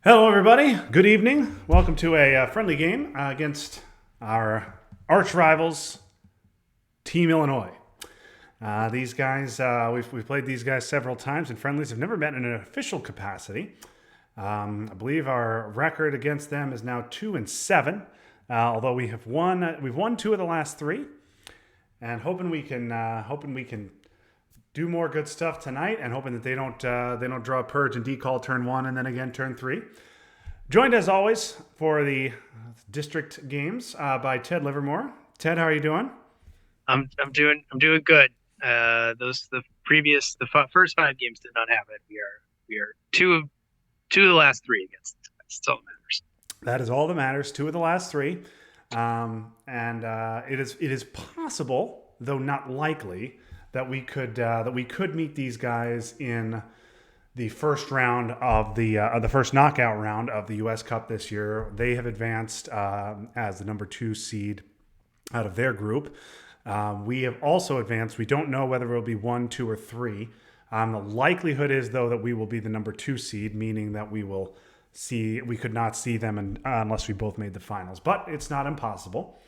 Hello, everybody. Good evening. Welcome to a friendly game against our arch rivals, Team Illinois. These guys, we've played these guys several times in friendlies. Have never met in an official capacity. I believe our record against them is now 2-7. Although we've won two of the last three, and hoping we can do more good stuff tonight, and hoping that they don't draw a purge and decall turn one and then again turn three. Joined as always for the district games by Ted Livermore. Ted, how are you doing? I'm doing good. The first five games did not have it. We are two of the last three against these guys. That's all that matters. That is all that matters. Two of the last three, and it is possible, though not likely, that we could meet these guys in the first round of the first knockout round of the U.S. Cup this year. They have advanced as the number two seed out of their group. We have also advanced. We don't know whether it will be one, two, or three. The likelihood is, though, that we will be the number two seed, meaning that we could not see them unless we both made the finals. But it's not impossible.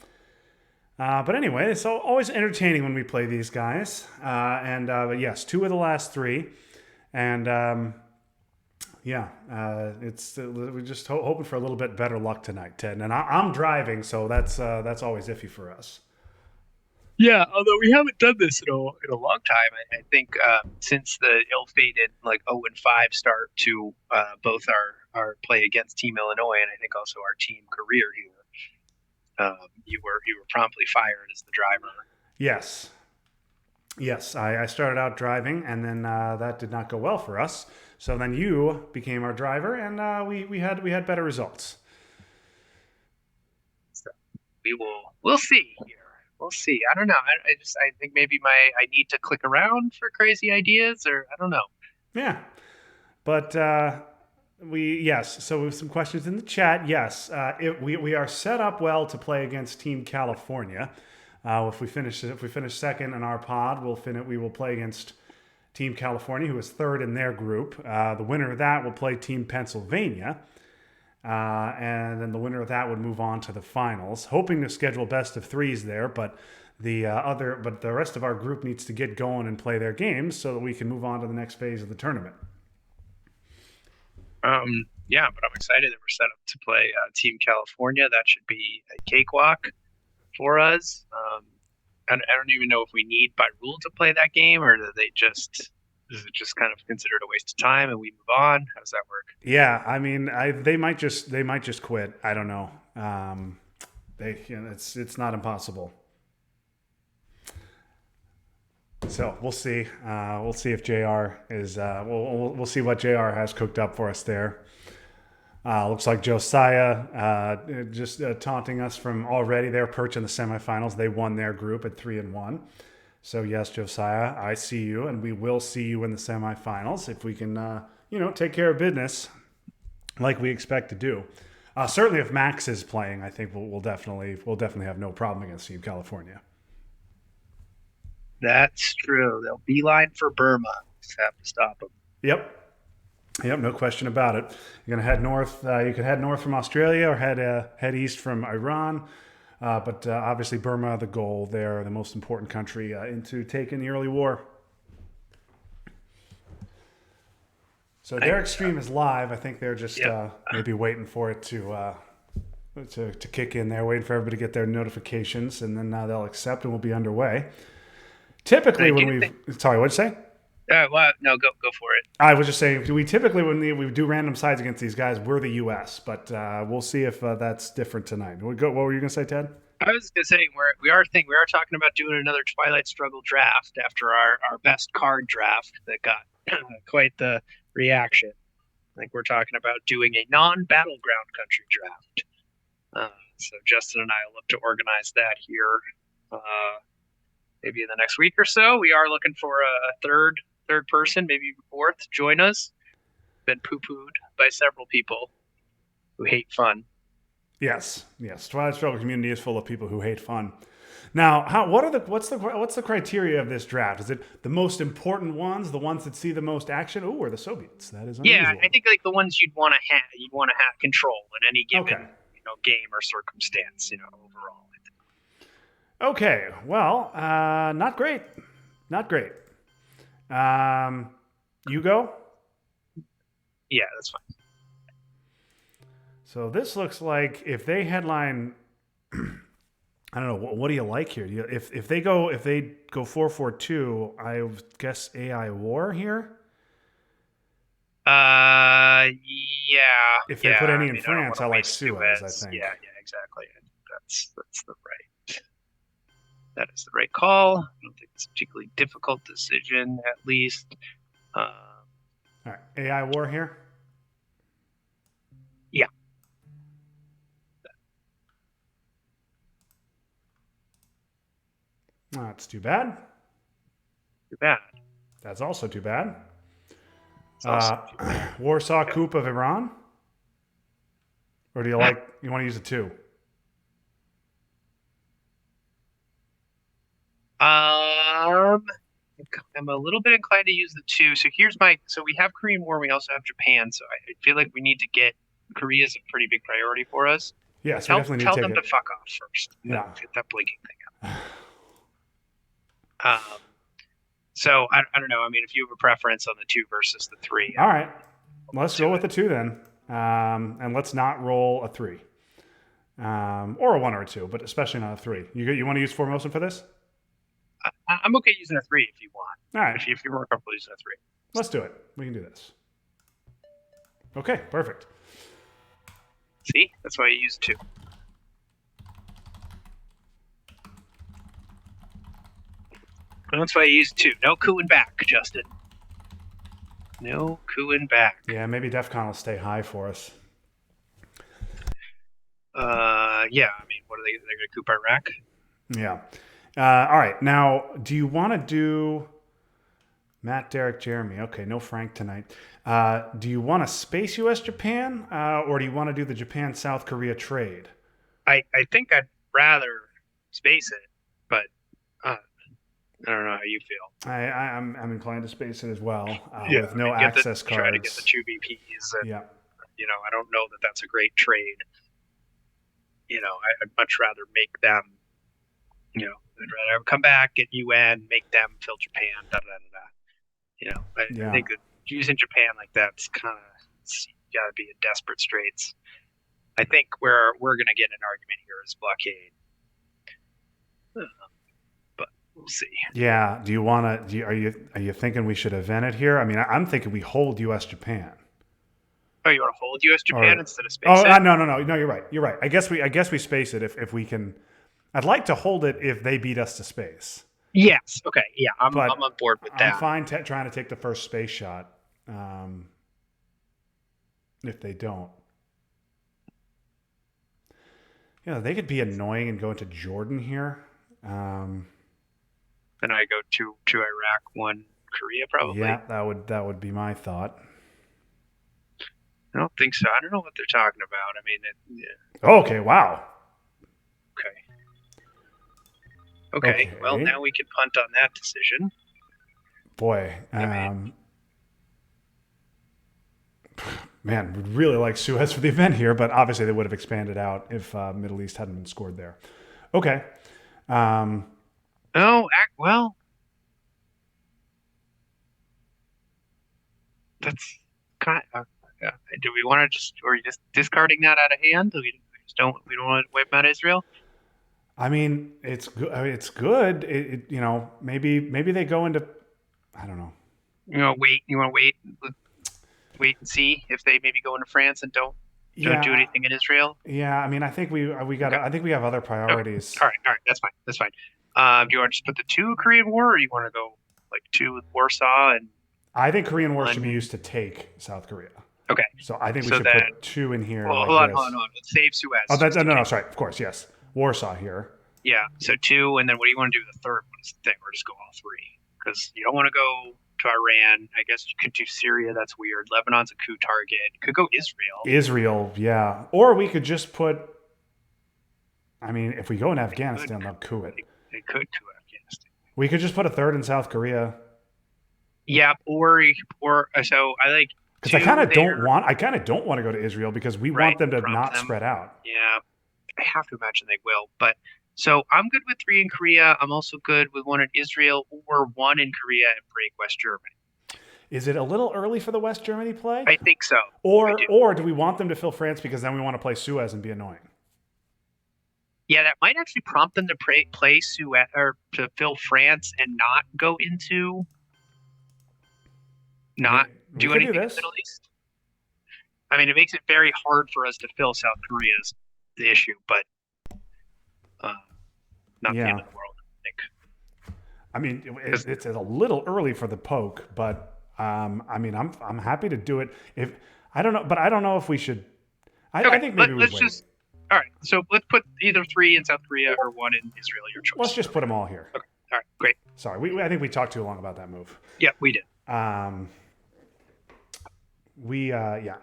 But anyway, it's always entertaining when we play these guys. But yes, two of the last three. And we're just hoping for a little bit better luck tonight, Ted. And I'm driving, so that's always iffy for us. Yeah, although we haven't done this in a long time. I think since the ill-fated 0-5 start to both our play against Team Illinois and I think also our team career here, you were promptly fired as the driver. Yes, yes. I started out driving, and then that did not go well for us. So then you became our driver, and we had better results. So we'll see here. We'll see. I don't know. I think maybe I need to click around for crazy ideas, or I don't know. Yeah, but yes. So we have some questions in the chat. Yes, we are set up well to play against Team California. If we finish second in our pod, we will play against Team California, who is third in their group. The winner of that will play Team Pennsylvania. And then the winner of that would move on to the finals, hoping to schedule best of threes there. But the rest of our group needs to get going and play their games so that we can move on to the next phase of the tournament. Yeah, but I'm excited that we're set up to play Team California. That should be a cakewalk for us. I don't even know if we need by rule to play that game, or is it just kind of considered a waste of time and we move on? How does that work? Yeah, I mean, they might just quit. I don't know. It's not impossible. So we'll see. We'll see if Jr. is. We'll see what Jr. has cooked up for us there. Looks like Josiah just taunting us from already their perch in the semifinals. They won their group at 3-1. So yes, Josiah, I see you, and we will see you in the semifinals if we can, take care of business like we expect to do. Certainly, if Max is playing, I think we'll definitely have no problem against Team California. That's true. They'll beeline for Burma. Just have to stop them. Yep. Yep, no question about it. You're gonna head north. You could head north from Australia or head east from Iran. But obviously, Burma, the goal there, the most important country into taking the early war. So their extreme is live. I think they're just Yep. maybe waiting for it to kick in there, waiting for everybody to get their notifications, and then they'll accept and we'll be underway. Typically, I when do we've think. sorry, what'd you say? Well, no, go for it. I was just saying, we typically when we do random sides against these guys, we're the U.S., but we'll see if that's different tonight. What were you gonna say, Ted? I was gonna say we are talking about doing another Twilight Struggle draft after our best card draft that got quite the reaction. I think we're talking about doing a non-battleground country draft. So Justin and I will look to organize that here, uh, maybe in the next week or so. We are looking for a third person, maybe even fourth, to join us. Been poo-pooed by several people who hate fun. Yes, yes. Twilight Struggle community is full of people who hate fun. Now, what's the criteria of this draft? Is it the most important ones, the ones that see the most action? Oh, or the Soviets? That is Yeah, unusual. I think like the ones you'd want to have control in any given Okay. game or circumstance. Overall. Okay. Well, not great. Not great. You go. Yeah, that's fine. So this looks like if they headline, I don't know. What do you like here? If they go 442, I guess AI War here. Yeah, If they put any in I don't France, want I to like waste Suez. I Suez. think. Yeah, exactly. That's the right. That is the right call. I don't think it's a particularly difficult decision, at least. All right, AI War here. Yeah. That's too bad. Too bad. That's also too bad. It's also too bad. Warsaw Okay. Coup of Iran. Or do you want to use a 2? I'm a little bit inclined to use the 2. So we have Korean War, we also have Japan. So I feel like we need to get Korea's a pretty big priority for us. Yes, we definitely need to tell take them it. to fuck off first. Yeah. Get that blinking thing out. So I don't know. I mean, if you have a preference on the 2 versus the 3. All right. Let's go with the 2 then. And let's not roll a 3. Or a 1 or a 2, but especially not a 3. You want to use Formosan for this? I'm okay using a 3 if you want. All right. If you're more comfortable using a 3. Let's do it. We can do this. Okay, perfect. See? That's why you use 2. And that's why I use 2. No cooing back, Justin. No cooing back. Yeah, maybe DEF CON will stay high for us. Yeah, I mean, what are they're going to coop Iraq? Yeah. All right. Now, do you want to do Matt, Derek, Jeremy? Okay, no Frank tonight. Do you want to space U.S. Japan, or do you want to do the Japan South Korea trade? I think I'd rather space it, but I don't know how you feel. I'm inclined to space it as well, with no access cards. Try to get the 2 VPs. And, yeah. I don't know that that's a great trade. I'd much rather make them. I'd rather come back, get UN, make them fill Japan. I think that using Japan like that's kind of got to be in desperate straits. I think where we're going to get an argument here is blockade, but we'll see. Yeah. Do you want to? Are you thinking we should event it here? I mean, I'm thinking we hold U.S. Japan. Oh, you want to hold U.S. Japan instead of space it? No. You're right. You're right. I guess we space it if we can. I'd like to hold it if they beat us to space. Yes. Okay. Yeah, I'm on board with that. I'm fine trying to take the first space shot. If they don't, they could be annoying and go into Jordan here. Then I go to Iraq, 1 Korea, probably. Yeah, that would be my thought. I don't think so. I don't know what they're talking about. I mean, Okay. Wow. Okay. Well, now we can punt on that decision. Boy, man, would really like Suez for the event here, but obviously they would have expanded out if Middle East hadn't been scored there. Okay. Well, that's kind of. Do we want to are you just discarding that out of hand? We don't want to wipe out Israel? I mean, it's good. It's good. Maybe they go into. I don't know. You want to wait and see if they maybe go into France and don't do anything in Israel. Yeah, I mean, I think we got. Okay. I think we have other priorities. Okay. All right, that's fine. Do you want to just put the 2 Korean War, or you want to go like 2 with Warsaw and? I think Korean War should be used to take South Korea. Okay. So I think we should put 2 in here. Well, hold on. Let's save Suez. Oh, no. Sorry. Of course, yes. Warsaw here. Yeah. So 2, and then what do you want to do with the third one? Is the thing, or just go all 3? Because you don't want to go to Iran. I guess you could do Syria. That's weird. Lebanon's a coup target. Could go Israel, yeah. Or we could just put. I mean, if we go in Afghanistan, they'll coup it. They could coup Afghanistan. We could just put a third in South Korea. Yeah, or so I like Because I two kind of don't there, want. I kind of don't want to go to Israel because we right? want them to Prompt not them. spread out. Yeah, I have to imagine they will. But so I'm good with three in Korea. I'm also good with one in Israel or one in Korea and break West Germany. Is it a little early for the West Germany play? I think so. I do. Or do we want them to fill France because then we want to play Suez and be annoying? Yeah, that might actually prompt them to play Suez or to fill France and not go into not We do could do anything in the this. Middle East. I mean, it makes it very hard for us to fill South Korea's the issue, but uh, not the end Yeah. of the world, I think. I mean, 'Cause- it's a little early for the poke, but I mean, I'm happy to do it. If I don't know, but I don't know if we should. okay, I think maybe we let's wait. just. All right, so let's put either three in South Korea or one in Israel. Your choice. Let's just put them all here. Okay. All right. Great. Sorry, I think we talked too long about that move. Yeah, we did. Yeah,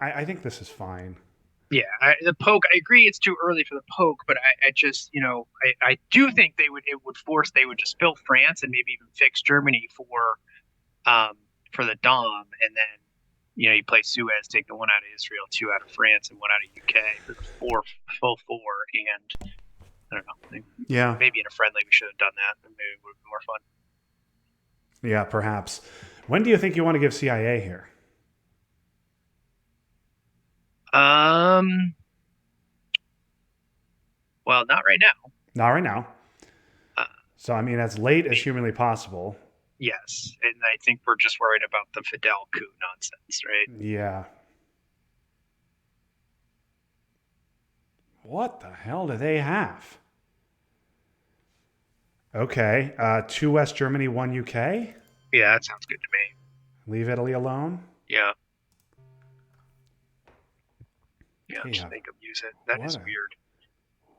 I think this is fine. Yeah, the poke. I agree. It's too early for the poke, but I just, I do think it would force they would just fill France and maybe even fix Germany for the Dom, and then you play Suez, take the one out of Israel, two out of France, and one out of UK for the full four. And I don't know, Yeah, maybe in a friendly we should have done that, and maybe it would have been more fun. yeah, perhaps. When do you think you want to give CIA here? Well, not right now. Not right now. Uh, So I mean, as late as humanly possible. yes, and I think we're just worried about the Fidel coup nonsense, right? Yeah. What the hell do they have? Okay, two West Germany, one UK. Yeah, that sounds good to me. Leave Italy alone. Yeah. Yeah, Yeah. just make them use it. That What is a- weird.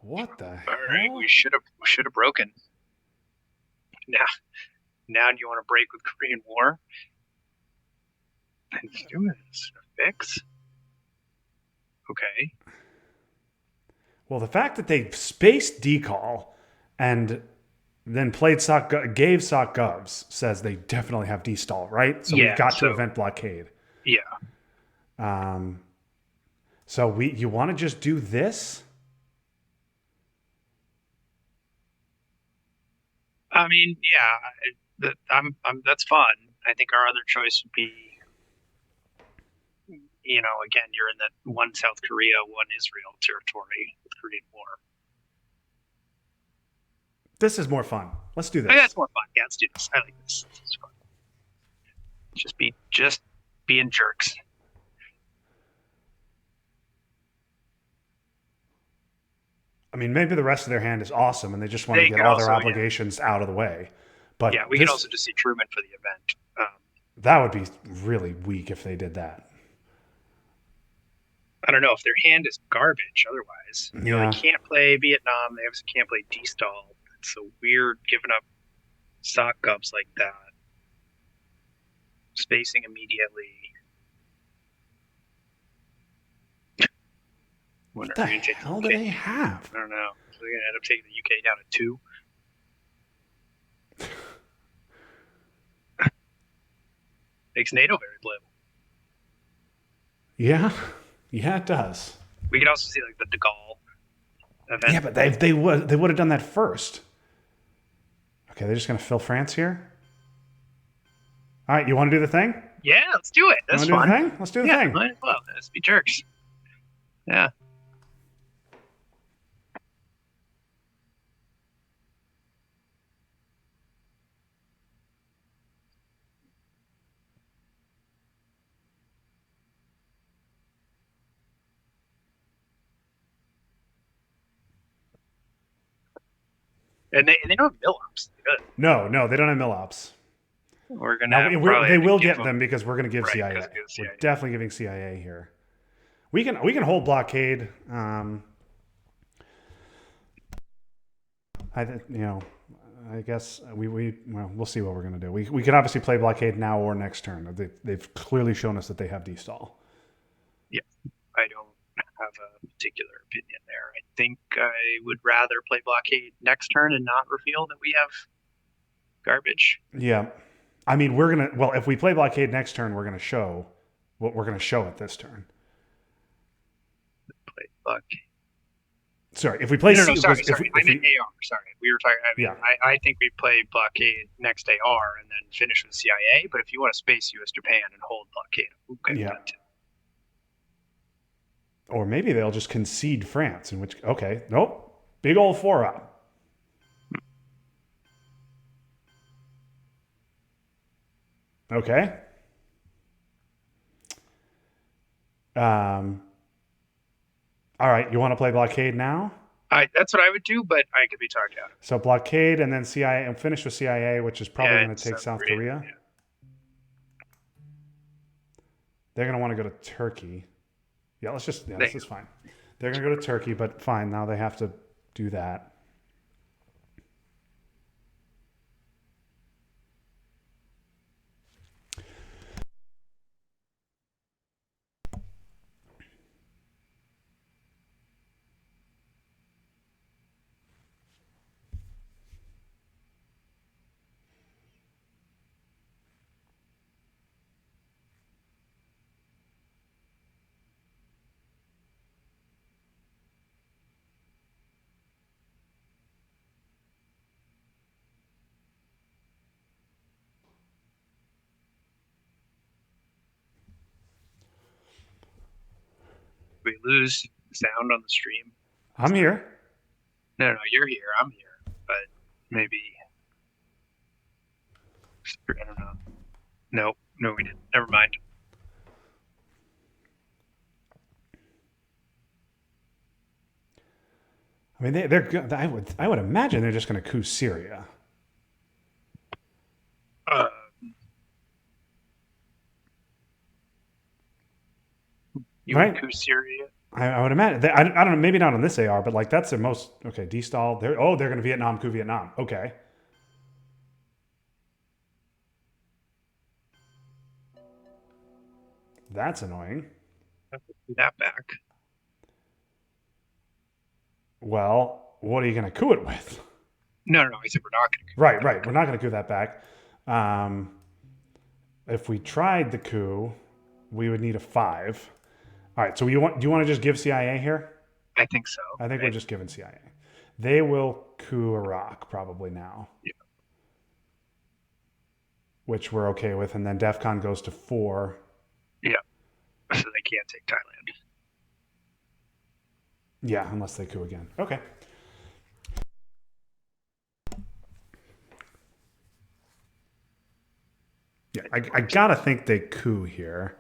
What the All hell? right, we should have broken. Now do you want to break with Korean War? And do this fix. Okay. Well, the fact that they spaced decall and then gave sock govs says they definitely have destall, right? So Yeah, we've got to so- event blockade. Yeah. So you want to just do this? I mean, yeah, that's fun. I think our other choice would be, again, you're in that one South Korea, one Israel territory with Korean War. This is more fun. Let's do this. Oh, yeah, that's more fun. Yeah, let's do this. I like this. This is fun. Just being jerks. I mean, maybe the rest of their hand is awesome and they just want They to get could all their also, yeah. obligations out of the way. But Yeah, we could also just see Truman for the event. that would be really weak if they did that. I don't know if their hand is garbage. Otherwise, Yeah. they can't play Vietnam. They obviously can't play D-Stall. It's so weird giving up sock gubs like that. Spacing immediately. What the hell do they have? I don't know. So they're gonna end up taking the UK down to 2. Makes NATO very blue. Yeah, yeah, it does. We could also see like the De Gaulle event. Yeah, but they would have done that first. Okay, they're just gonna fill France here. All right, you want to do the thing? Yeah, let's do it. That's You wanna fun. do the thing? Let's do the Yeah, thing. might as well. Let's be jerks. Yeah. And they don't have mill-ups. Good. No, they don't have millops. We're gonna. Now, probably they have to will give get them because we're going to give Right, CIA. 'cause give CIA. We're definitely giving CIA here. We can hold blockade. I guess we'll see what we're going to do. We can obviously play blockade now or next turn. They've clearly shown us that they have D-stall. I don't have a particular opinion there. I think I would rather play blockade next turn and not reveal that we have garbage. Yeah. I mean, well, if we play blockade next turn, we're gonna show what we're gonna show at this turn. Play blockade. Sorry, if we play sorry. I meant AR. Sorry, we were talking. I mean, Yeah. I think we play blockade next AR and then finish with CIA. But if you want to space US Japan and hold blockade, okay. Yeah. Or maybe they'll just concede France, in which nope, big old 4-up. Okay. All right, you want to play blockade now? That's what I would do, but I could be talked out. So blockade and then CIA and finish with CIA, which is probably going to take South Korea. Yeah. They're going to want to go to Turkey. Yeah, this is fine. They're going to go to Turkey, but fine. Now they have to do that. We lose sound on the stream. I'm here. No, you're here. I'm here. But maybe I don't know. No, we didn't. Never mind. I mean, they're. I would imagine they're just going to coup Syria. You right? Coup Syria. I would imagine. I don't know. Maybe not on this AR, but like that's their most destall. They're going to Vietnam coup Vietnam. Okay. That's annoying. That back. Well, what are you going to coup it with? No. I said we're not going to. Right. We're not going to coup that back. If we tried the coup, we would need a 5. All right. So do you want to just give CIA here? I think so. I think we're just giving CIA. They will coup Iraq probably now. Yeah. Which we're okay with, and then DEFCON goes to 4. Yeah. So they can't take Thailand. Yeah, unless they coup again. Okay. Yeah, I gotta think they coup here.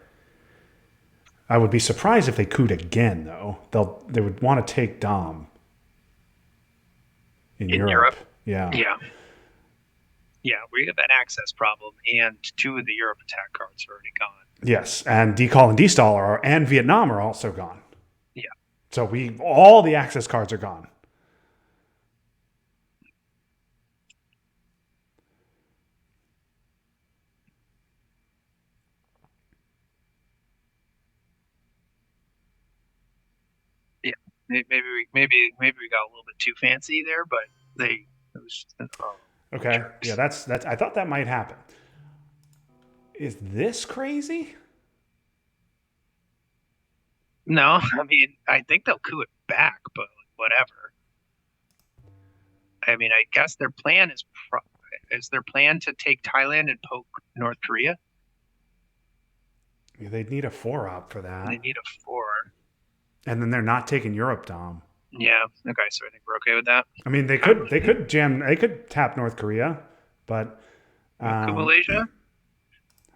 I would be surprised if they couped again, though. They would want to take Dom in Europe. Yeah. Yeah, we have an access problem, and 2 of the Europe attack cards are already gone. Yes, and Decall and Destall and Vietnam are also gone. Yeah. So all the access cards are gone. Yeah, maybe we got a little bit too fancy there, but okay. Jerks. Yeah, that's. I thought that might happen. Is this crazy? No, I mean, I think they'll coup it back, but whatever. I mean, I guess their plan is their plan to take Thailand and poke North Korea? Yeah, they'd need a 4-op for that. They need a 4. And then they're not taking Europe, Dom. Yeah. Okay, so I think we're okay with that. I mean, they could tap North Korea, but coup Malaysia.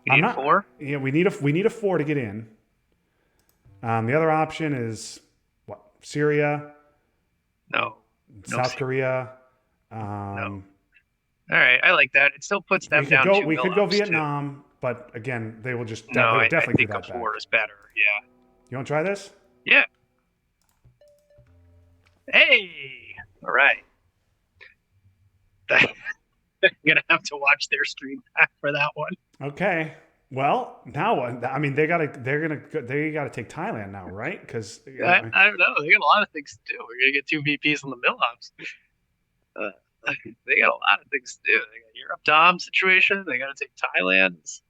You need a 4. Yeah, we need a 4 to get in. The other option is what? Syria. No. South Korea. No. All right, I like that. It still puts them down. We could go Vietnam, but again, they will just I definitely think a 4 is better. Yeah. You want to try this? Yeah. Hey. All right. I'm gonna have to watch their stream back for that one. Okay. Well, now what? I mean, they gotta take Thailand now, right? Because I don't know. They got a lot of things to do. We're gonna get two VPs on the Millhops. Uh, they got a lot of things to do. They got Europe Dom situation. They got to take Thailand.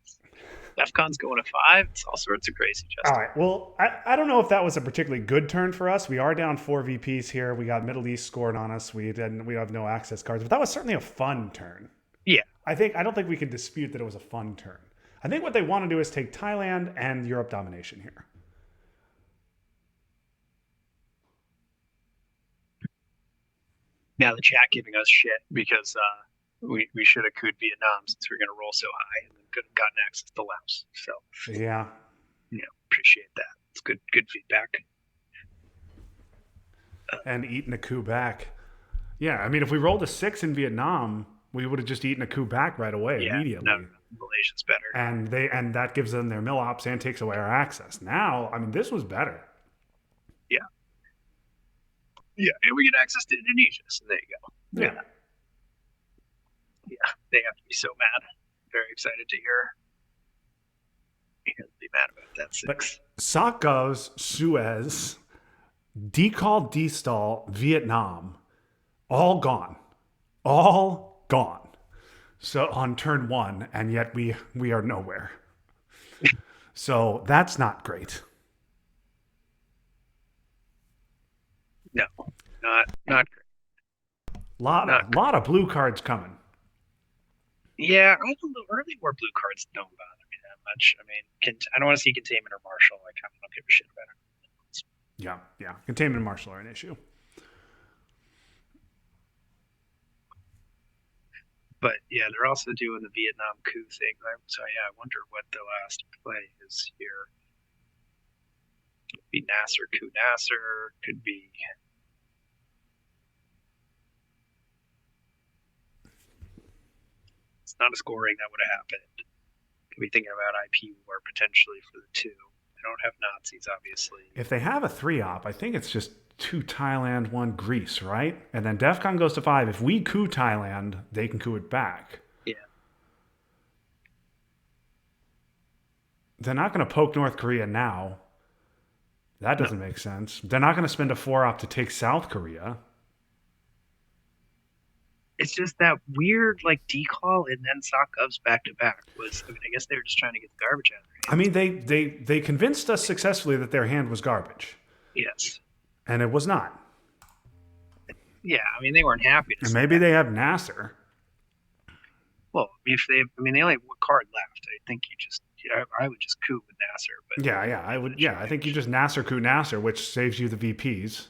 DEFCON's going to 5. It's all sorts of crazy, all Justin. right. Well, I don't know if that was a particularly good turn for us. We are down 4 VPs here. We got Middle East scored on us. We have no access cards, but that was certainly a fun turn. Yeah. I don't think we can dispute that it was a fun turn. I think what they want to do is take Thailand and Europe domination here. Now the chat giving us shit because we should have cooed Vietnam since we are going to roll so high and then could have gotten access to Laos. So Yeah. Appreciate that. It's good feedback. And eaten a coup back. Yeah, I mean, if we rolled a 6 in Vietnam, we would have just eaten a coup back right away immediately. No, Malaysia's better. And that gives them their mill ops and takes away our access. Now, I mean, this was better. Yeah. Yeah, and we get access to Indonesia, so there you go. Yeah. Yeah, they have to be so mad. Very excited to hear. You're gonna be mad about that 6. But SOC goes Suez, decall, destall, Vietnam, all gone. All gone. So on turn 1, and yet we are nowhere. So that's not great. No, not great. Lot of blue cards coming. Yeah, I don't know. Early war blue cards don't bother me that much. I mean, I don't want to see containment or martial. I kind of don't give a shit about it. Yeah. Containment and martial are an issue. But yeah, they're also doing the Vietnam coup thing. So yeah, I wonder what the last play is here. Could be Nasser coup Nasser. Could be. It's not a scoring that would have happened. Could be thinking about IP war potentially for the 2. They don't have Nazis, obviously. If they have a 3-op, I think it's just 2 Thailand, 1 Greece, right? And then DEFCON goes to 5. If we coup Thailand, they can coup it back. Yeah. They're not going to poke North Korea now. That doesn't make sense. They're not going to spend a 4-op to take South Korea. It's just that weird decall and then SOC Govs back to back I guess they were just trying to get the garbage out of their hands. I mean, they convinced us successfully that their hand was garbage. Yes. And it was not. Yeah, I mean they weren't happy. And maybe they have Nasser. Well, they only have 1 card left. I think I would just coup with Nasser. But Yeah, I would. Yeah, I think you just Nasser coup Nasser, which saves you the VPs.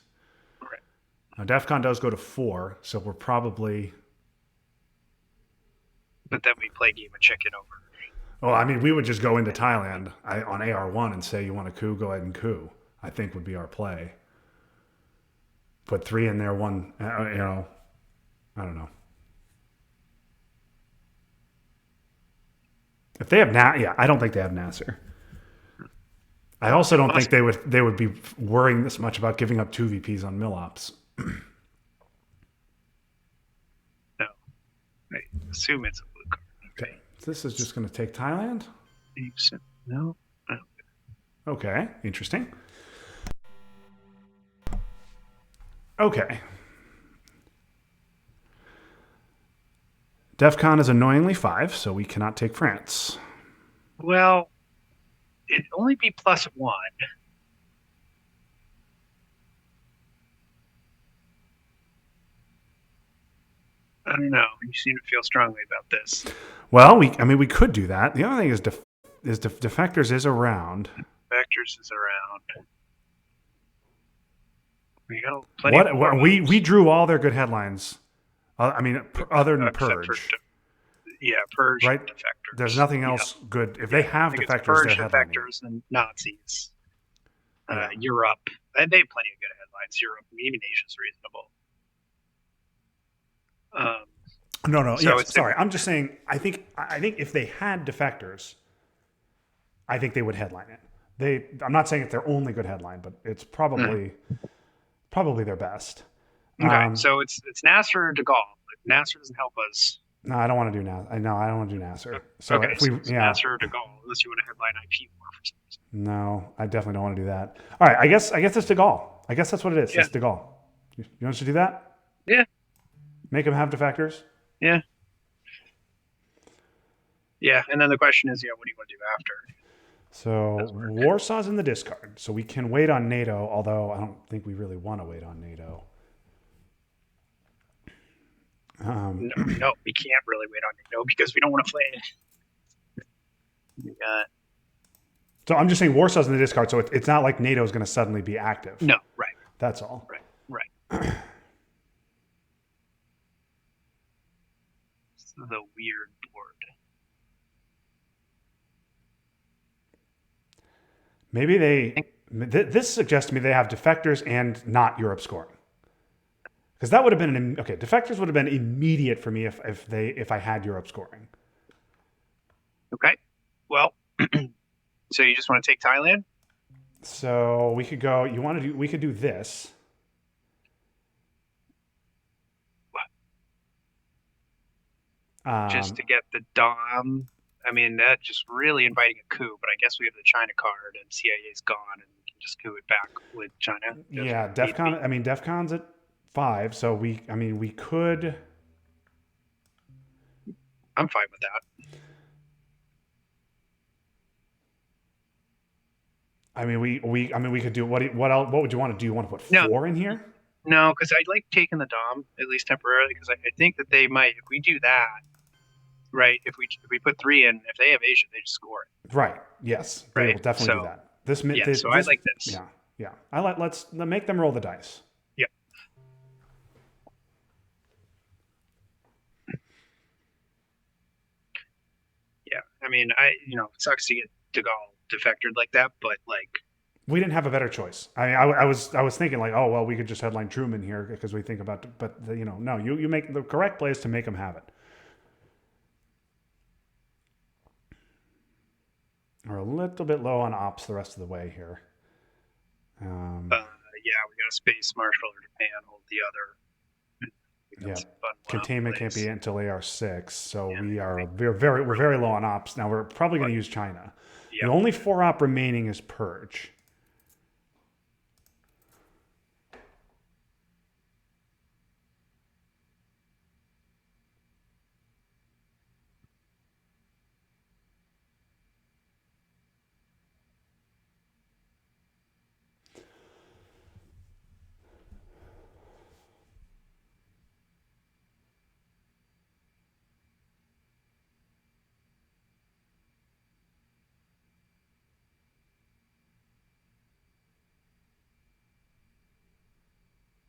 Right. Now, DEFCON does go to 4, so we're probably. But then we play game of chicken over. Well, I mean, we would just go into Thailand on AR1 and say, you want a coup, go ahead and coup. I think would be our play. Put 3 in there, 1, I don't know. If they have I don't think they have Nasser. I also don't think they would be worrying this much about giving up 2 VPs on mill ops. No. I assume it's a blue card. Okay. This is just going to take Thailand? No. Okay. Interesting. Okay. DEFCON is annoyingly 5, so we cannot take France. Well, it'd only be +1. I don't know. You seem to feel strongly about this. Well, we could do that. The other thing is Defectors is around. Defectors is around. We got plenty. We drew all their good headlines. Other than Purge. Purge. Right. And Defectors. There's nothing else good. If they have Defectors, Purge, they're Defectors, and Nazis. Europe. They have plenty of good headlines. Europe, even Asia's reasonable. No. Sorry. I'm just saying. I think if they had Defectors, I think they would headline it. I'm not saying it's their only good headline, but it's probably their best. Okay, so it's Nasser or De Gaulle. If Nasser doesn't help us, No, I don't want to do Nasser. I know I don't want to do Nasser. So Okay, if we, so yeah, Nasser or De Gaulle, unless you want to headline IP war for some reason. no, I definitely don't want to do that. All right, I guess it's De Gaulle. I guess that's what it is. Yeah, It's De Gaulle. You want us to do that? yeah, Make them have defectors. yeah, yeah. And then the question is, what do you want to do after? So Does work. Warsaw's in the discard. So we can wait on NATO, although I don't think we really want to wait on NATO. No, no, we can't really wait on NATO because we don't want to play it. We got So I'm just saying Warsaw's in the discard, so it's not like NATO is going to suddenly be active. no, right, That's all. right, right. This is a weird board. Maybe this suggests to me they have defectors and not Europe scoring. Because that would have been okay. Defectors would have been immediate for me if I had Europe scoring. Okay, well, so you just want to take Thailand? So we could go. You want to do? We could do this. Just to get the Dom. I mean, that's just really inviting a coup, but I guess we have the China card and CIA's gone and we can just coup it back with China. Yeah, DefCon. I mean, DefCon's at 5, so we could. I'm fine with that. I mean, we could do what would you want to do? You want to put No. 4 in here? No, because I like taking the Dom at least temporarily because I think that they might if we do that, right? If we put 3 in, if they have Asia, they just score it. Right. Yes. They Right. will definitely do that. So I like this. Yeah. Yeah. Let's make them roll the dice. Yeah. Yeah. I mean, it sucks to get De Gaulle defected like that, but like We didn't have a better choice. I was thinking like, oh well, we could just headline Truman here because we think about, but no, you make the correct play is to make them have it. We're a little bit low on ops the rest of the way here. yeah, we got a space marshal or Japan hold the other. Yeah, containment can't be until AR6, so Yeah, we're very low on ops. Now we're probably going to use China. Yeah. The only 4 op remaining is Purge.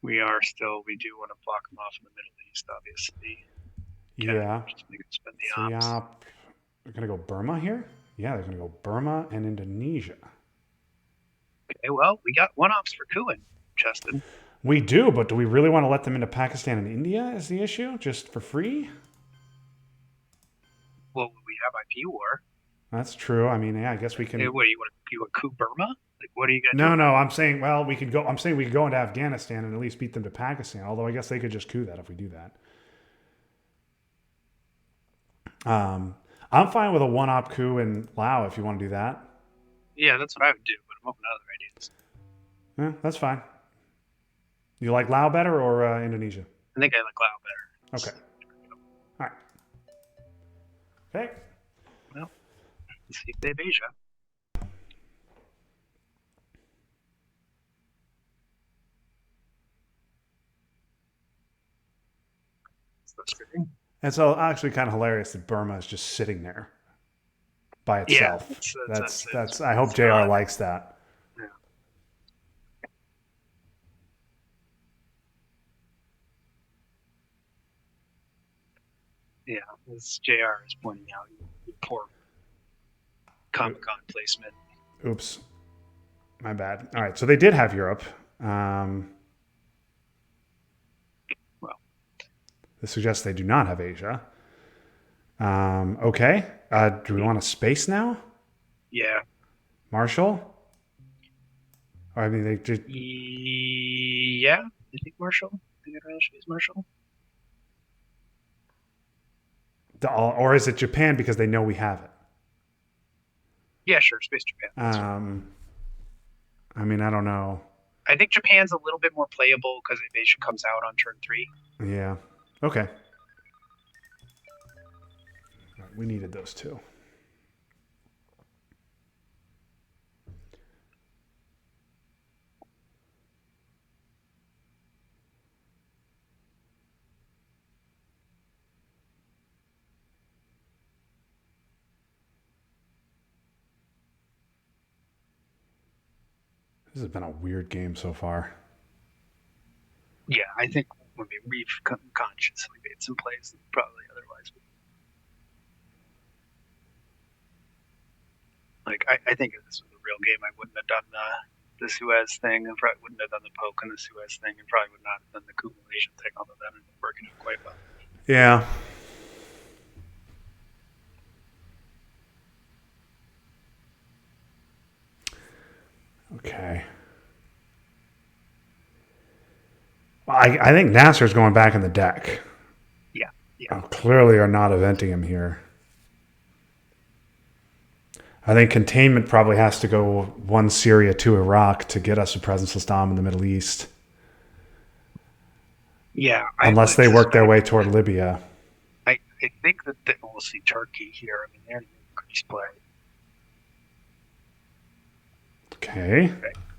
We do want to block them off in the Middle East, obviously. Yeah. Just make them spend the ops. Op. They're going to go Burma here? Yeah, they're going to go Burma and Indonesia. Okay, well, we got 1 ops for cooing, Justin. We do, but do we really want to let them into Pakistan and India is the issue? Just for free? Well, we have IP war. That's true. I mean, yeah, I guess we can. Hey, what do you want to coup Burma? Like, what are you gonna No, do? no. I'm saying, well, we could go. I'm saying we could go into Afghanistan and at least beat them to Pakistan. Although I guess they could just coup that if we do that. I'm fine with a 1 op coup in Laos if you want to do that. Yeah, that's what I would do, but I'm open to other ideas. Yeah, that's fine. You like Laos better or Indonesia? I think I like Laos better. Okay. All right. Okay. Well, let's see if they have Asia. And so actually kind of hilarious that Burma is just sitting there by itself. Yeah, that's I hope JR likes that. Yeah. Yeah, as JR is pointing out, poor Comic-Con placement. Oops. My bad. All right, so they did have Europe. This suggests they do not have Asia. Okay. Do we want a space now? Yeah. Marshall? Or, I mean, they just... Yeah. I think Marshall. I think I'd rather choose Marshall. Or is it Japan because they know we have it? Yeah, sure, Space Japan. I mean, I don't know. I think Japan's a little bit more playable because Invasion comes out on turn 3. Yeah. Okay. We needed those two. This has been a weird game so far. Yeah, I think we've consciously made some plays that probably otherwise. Like I think if this was a real game, I wouldn't have done the Suez thing, and probably wouldn't have done the poke and the Suez thing, and probably would not have done the accumulation thing. Although that ended up working out quite well. Yeah. Okay. Well, I think Nasser's going back in the deck. Yeah. Yeah. Clearly are not eventing him here. I think containment probably has to go 1 Syria, 2 Iraq to get us a presenceless dom in the Middle East. Yeah. Unless they work their way toward Libya. I think that we'll see Turkey here. I mean, they're an increased play. Okay.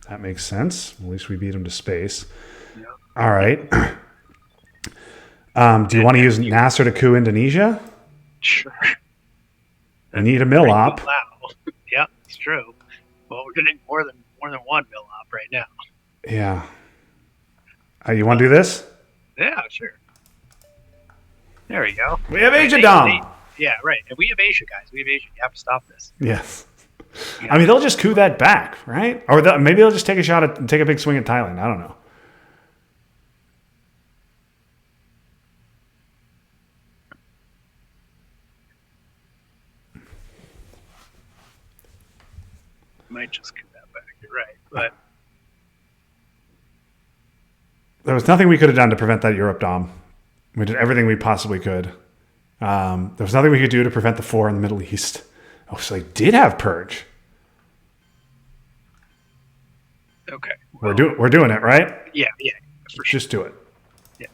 That makes sense. At least we beat them to space. Yeah. All right. Do you want to use Nasser to coup Indonesia? Sure. We need a mill op. Wow. Yeah, it's true. Well, we're getting more than one mill op right now. Yeah. You want to do this? Yeah, sure. There we go. We have Asia Dom. Yeah, right. And we have Asia, guys. We have Asia. You have to stop this. Yes. Yeah. I mean, they'll just coup that back, right? Or maybe they'll just take a shot at, take a big swing at Thailand. I don't know. Might just coup that back. You're right, but there was nothing we could have done to prevent that Europe Dom. We did everything we possibly could. There was nothing we could do to prevent the 4 in the Middle East. Oh, so they did have purge. Okay. Well, we're doing it, right? Yeah, for sure. Just do it. Yeah.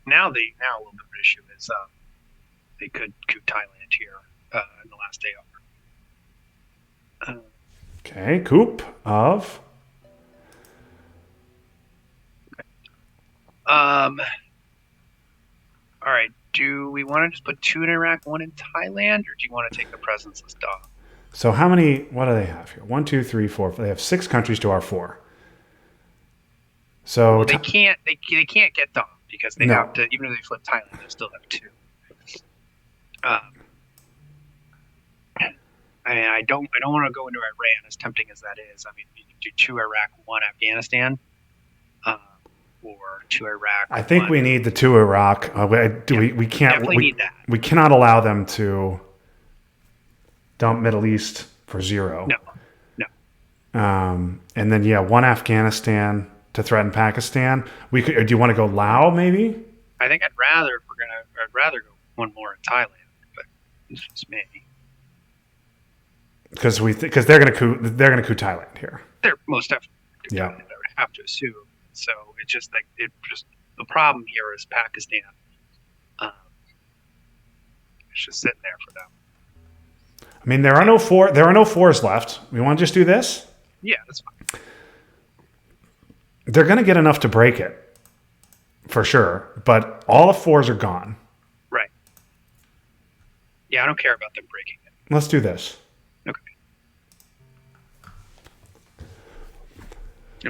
Now a little bit of an issue is they could coup Thailand here in the last day over. Okay, coup of. All right. Do we want to just put 2 in Iraq, 1 in Thailand, or do you want to take the presenceless dom? So how many? What do they have here? 1, 2, 3, 4. They have 6 countries to our 4. So they can't. They can't get dom because they have to. Even if they flip Thailand, they still have 2. I don't want to go into Iran, as tempting as that is. I mean, you can do 2 Iraq, 1 Afghanistan, or 2 Iraq. I think we need the 2 Iraq. We can't. Need that. We cannot allow them to dump Middle East for 0. No. And then 1 Afghanistan to threaten Pakistan. We could. Or do you want to go Laos maybe? I think I'd rather go 1 more in Thailand, but it's just me. Because they're going to coup Thailand here. They're most definitely Thailand, I would have to assume. So it's just like the problem here is Pakistan. It's just sitting there for them. I mean, there are no 4s left. We want to just do this? Yeah, that's fine. They're going to get enough to break it, for sure. But all the 4s are gone. Right. Yeah, I don't care about them breaking it. Let's do this. Okay. I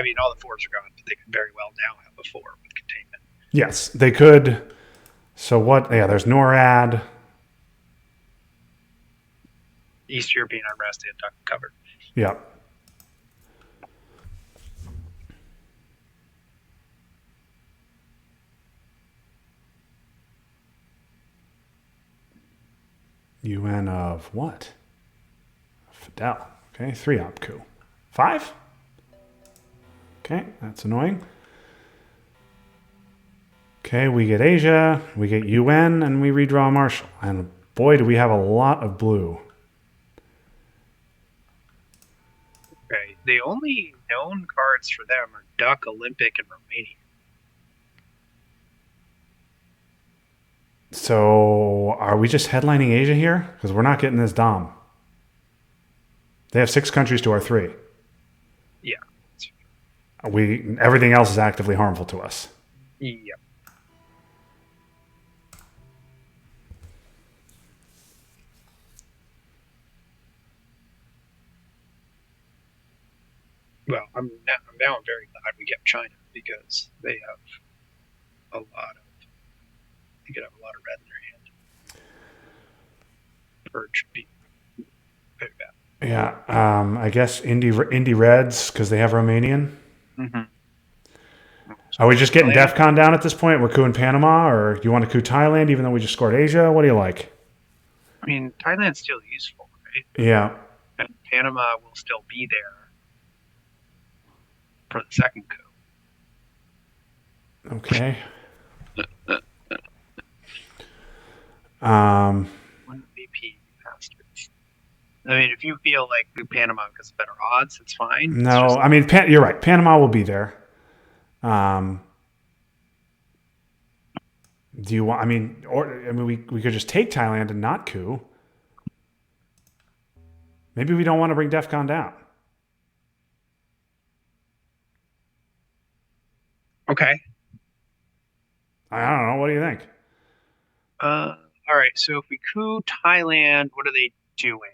mean, all the 4s are gone, but they could very well now have a 4 with containment. Yes, they could. So what? Yeah, there's NORAD. East European unrest they had covered. Yeah. UN of what? Fidel. Okay, 3-op coup. 5? Okay, that's annoying. Okay, we get Asia, we get UN, and we redraw Marshall. And boy, do we have a lot of blue. Okay. The only known cards for them are Duck, Olympic, and Romania. So are we just headlining Asia here? Because we're not getting this Dom. They have 6 countries to our 3. Yeah. Everything else is actively harmful to us. Yeah. Well, I'm very glad we kept China because they have they could have a lot of red in their hand. Purge would be very bad. Yeah, I guess Indie Reds because they have Romanian. Mm-hmm. Are we just getting DEFCON down at this point? We're cooing Panama, or do you want to coup Thailand even though we just scored Asia? What do you like? I mean, Thailand's still useful, right? Yeah. And Panama will still be there for the second coup. Okay. One VP bastards. I mean, if you feel like coup Panama because of better odds, it's fine. No, I mean, you're right. Panama will be there. Do you want? I mean, we could just take Thailand and not coup. Maybe we don't want to bring DEFCON down. Okay. I don't know. What do you think? All right. So if we coup Thailand, what are they doing?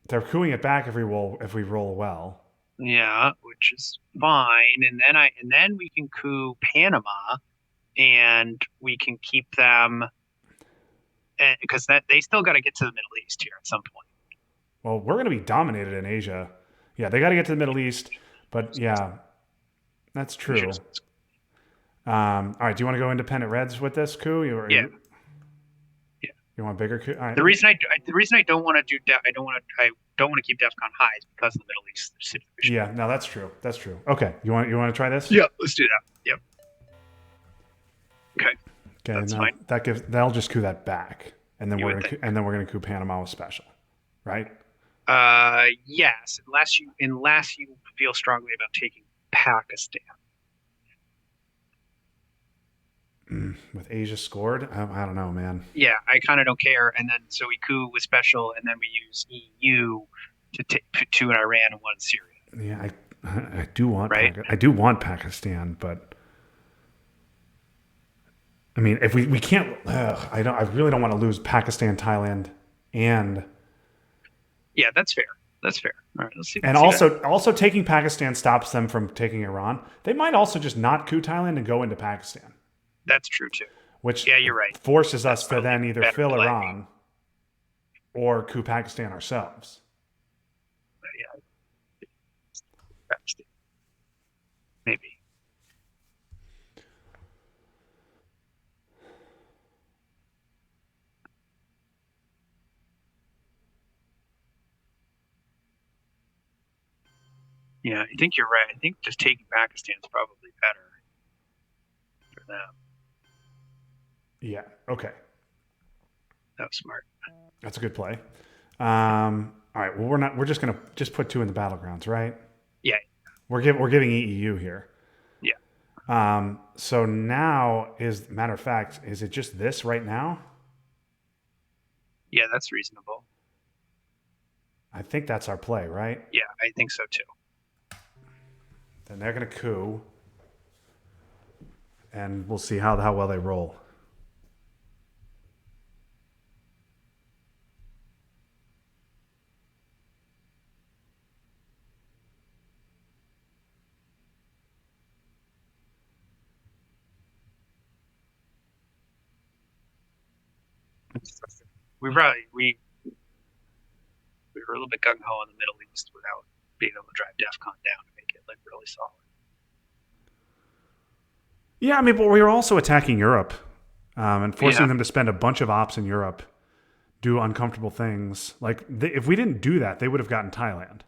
They're cooing it back if we roll well. Yeah, which is fine. And then we can coup Panama, and we can keep them because they still got to get to the Middle East here at some point. Well, we're going to be dominated in Asia. Yeah, they got to get to the Middle East, but yeah, that's true. All right, do you want to go independent Reds with this coup? Yeah. You want bigger coup? Right. The reason I don't want to I don't want to keep DEFCON high is because of the Middle East situation. Yeah, no, that's true. That's true. Okay, you want to try this? Yeah, let's do that. Yep. Okay. That's fine. That'll just coup that back, and then we're gonna coup Panama with special, right? Yes, unless you feel strongly about taking Pakistan. With Asia scored, I don't know, man. Yeah, I kind of don't care. And then so we coup with special, and then we use EU to take 2 in Iran and 1 in Syria. Yeah, I do want I do want Pakistan, but I mean, if we can't, I really don't want to lose Pakistan, Thailand, and yeah, that's fair. That's fair. All right, let's see. And also taking Pakistan stops them from taking Iran. They might also just not coup Thailand and go into Pakistan. That's true too. Which you're right. Forces us to then either fill Iran or coup Pakistan ourselves. Yeah, Pakistan. Maybe. Yeah, I think you're right. I think just taking Pakistan is probably better for them. Yeah. Okay. That was smart. That's a good play. All right. Well, we're just gonna put 2 in the battlegrounds, right? Yeah. We're giving EEU here. Yeah. So now matter of fact, is it just this right now? Yeah, that's reasonable. I think that's our play, right? Yeah, I think so too. Then they're gonna coup, and we'll see how well they roll. We were a little bit gung ho in the Middle East without being able to drive DEFCON down to make it like really solid. Yeah, I mean, but we were also attacking Europe and forcing them to spend a bunch of ops in Europe do uncomfortable things. Like if we didn't do that, they would have gotten Thailand.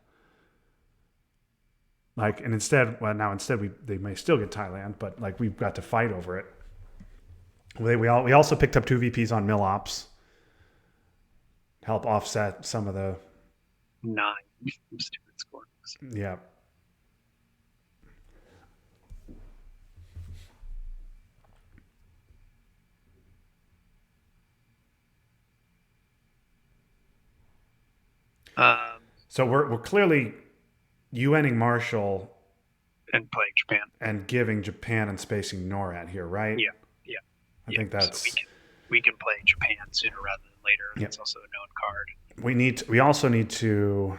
Like, and instead, they may still get Thailand, but like we've got to fight over it. We also picked up 2 VPs on mill ops, help offset some of the 9 stupid scores. Yeah. So we're clearly UNing Marshall and playing Japan and giving Japan and spacing NORAD here, right? Yeah. I think that's so we can play Japan sooner rather than later. Yeah. It's also a known card. We also need to.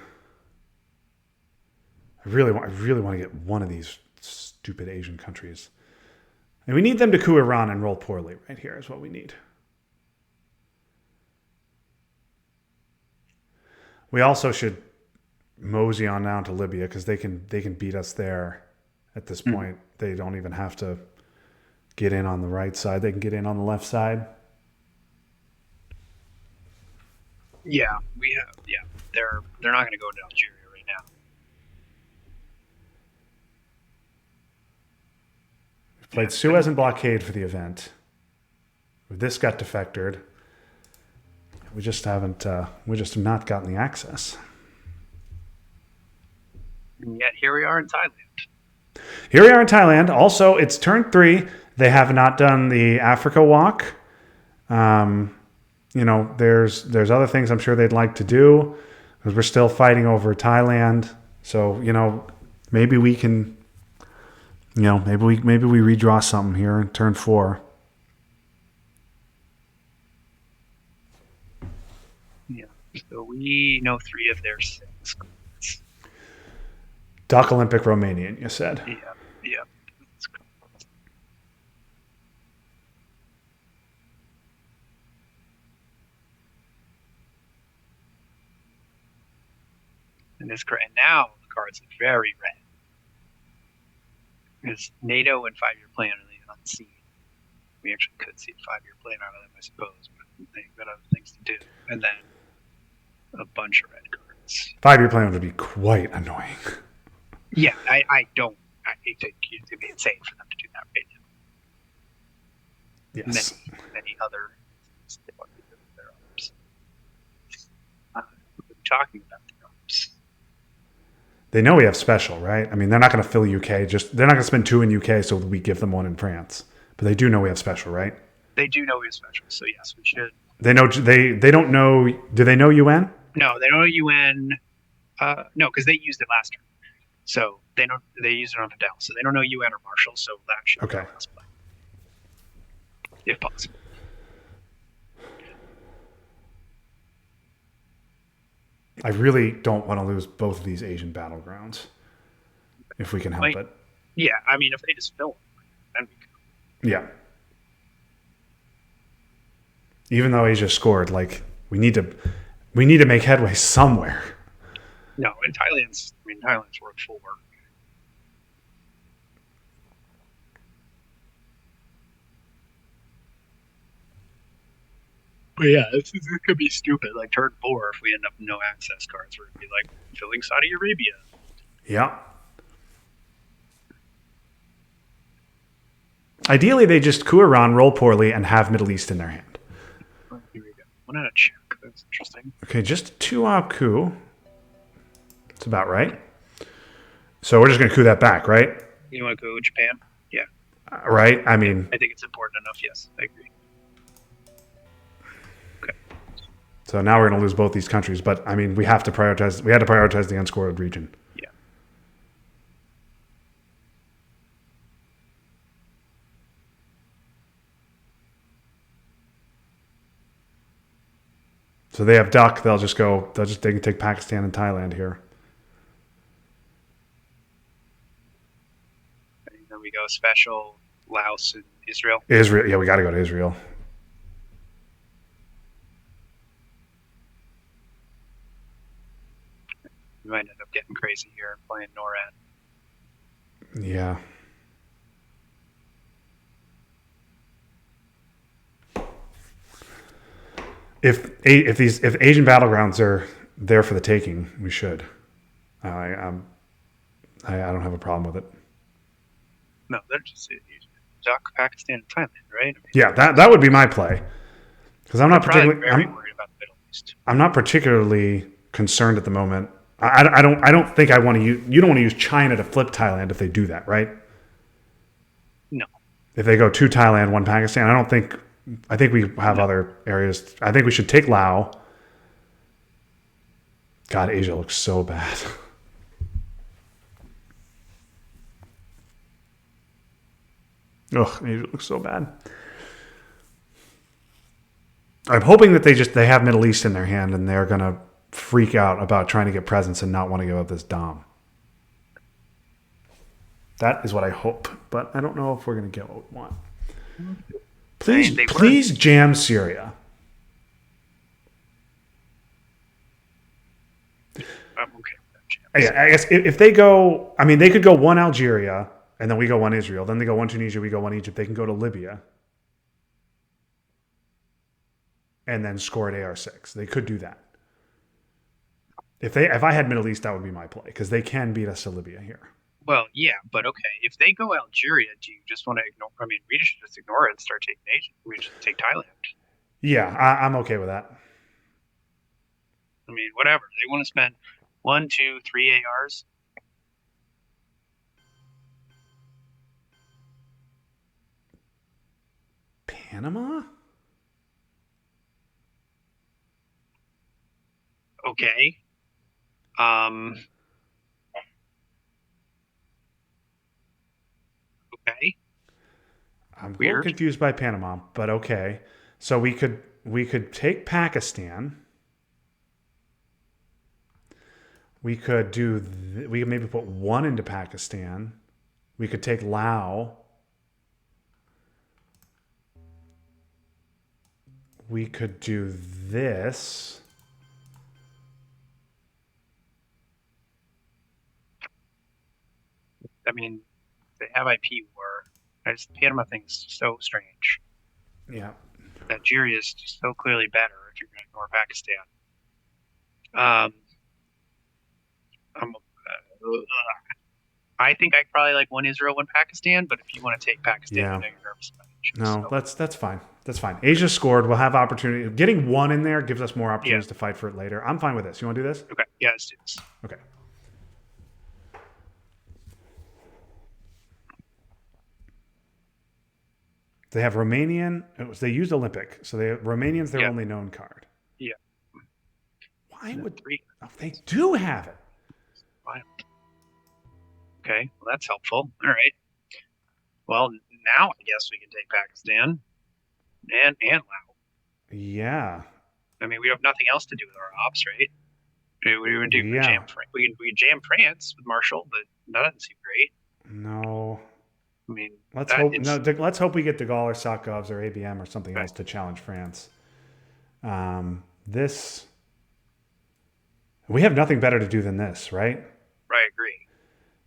I really want to get one of these stupid Asian countries, and we need them to coup Iran and roll poorly. Right here is what we need. We also should mosey on down to Libya because they can beat us there. At this point, they don't even have to get in on the right side; they can get in on the left side. Yeah, we have. Yeah, they're not going to go to Algeria right now. We've played Suez and blockade for the event. This got defectored. We just haven't. We just have not gotten the access. And yet here we are in Thailand. Here we are in Thailand. Also, it's turn 3. They have not done the Africa walk. There's other things I'm sure they'd like to do because we're still fighting over Thailand. So, maybe we can, maybe we redraw something here in turn 4. Yeah. So we know 3 of their 6. Duck Olympic Romanian, you said. Yeah. And now the cards are very red. Because NATO and 5-year plan are really unseen. We actually could see a 5-year plan out of them, I suppose, but they've got other things to do. And then a bunch of red cards. 5-year plan would be quite annoying. Yeah, I think it'd be insane for them to do that right now. Yes. Many other things they want to do with their arms. We're talking about their arms. They know we have special, right? I mean, they're not going to fill UK. They're not going to spend 2 in UK, so we give them 1 in France. But they do know we have special, right? They do know we have special, so yes, we should. They know. They don't know. Do they know UN? No, they don't know UN. No, because they used it last turn. So they don't. They used it on Fidel, so they don't know UN or Marshall. So that should be last play, if possible. I really don't want to lose both of these Asian battlegrounds, if we can help it. Yeah, I mean, if they just fill them, then we can. Yeah. Even though Asia scored, we need to make headway somewhere. No, and Thailand's worth 4. But yeah, this could be stupid. Like turn 4, if we end up with no access cards, we're gonna be like filling Saudi Arabia. Yeah. Ideally, they just coup Iran, roll poorly, and have Middle East in their hand. Here we go. 1 out of check. That's interesting. Okay, just 2-op coup. That's about right. So we're just going to coup that back, right? You want to go Japan? Yeah. Right? I mean... I think it's important enough, yes. I agree. Okay. So now we're going to lose both these countries, but, I mean, we had to prioritize the unscored region. Yeah. So they have duck. They can take Pakistan and Thailand here. And then we go special Laos and Israel. Israel. Yeah, we got to go to Israel. We might end up getting crazy here and playing NORAD. Yeah. if Asian battlegrounds are there for the taking, we should. I don't have a problem with it. No, they're just Pakistan, and Thailand, right? I mean, Yeah, that would be my play because I'm they're not probably particularly very worried about the Middle East. I'm not particularly concerned at the moment. I don't think I want to use. You don't want to use China to flip Thailand if they do that, right? No, If they go to Thailand, one Pakistan, I don't think. I think we have other areas. I think we should take Laos. God, Asia looks so bad. Ugh, Asia looks so bad. I'm hoping that they have Middle East in their hand and they're gonna freak out about trying to get presents and not want to give up this dom. That is what I hope, but I don't know if we're gonna get what we want. Please jam Syria. I'm okay with that. Yeah, I guess if they go, I mean, they could go one Algeria and then we go one Israel. Then they go one Tunisia, we go one Egypt. They can go to Libya and then score at AR6. They could do that. If I had Middle East, that would be my play because they can beat us to Libya here. Well, yeah, but okay. If they go Algeria, do you just want to ignore? I mean, we should just ignore it and start taking Asia. We should take Thailand. Yeah, I'm okay with that. I mean, whatever. They want to spend 1, 2, 3 ARs. Panama? Okay. Okay. I'm a little confused by Panama, but okay. So we could take Pakistan. We could we could maybe put one into Pakistan. We could take Laos. We could do this. I mean, they have IP war. The Panama thing's so strange. Yeah. Algeria is just so clearly better if you're going to ignore Pakistan. I think I probably like one Israel, one Pakistan, but if you want to take Pakistan, yeah. I know you're nervous about it. No, so. that's fine. That's fine. Asia scored. We'll have opportunity. Getting one in there gives us more opportunities to fight for it later. I'm fine with this. You want to do this? Okay. Yeah, let's do this. Okay. They have Romanian. They used Olympic, so Romanian's their only known card. Yeah. Why would they do have it? Wild. Okay, well that's helpful. All right. Well, now I guess we can take Pakistan and Laos. Yeah. I mean, we have nothing else to do with our ops, right? We would do jam. We can jam France with Marshall, but that doesn't seem great. No. I mean, let's hope. No, let's hope we get De Gaulle or Sakovs or ABM or something else to challenge France. This. We have nothing better to do than this, right? I agree.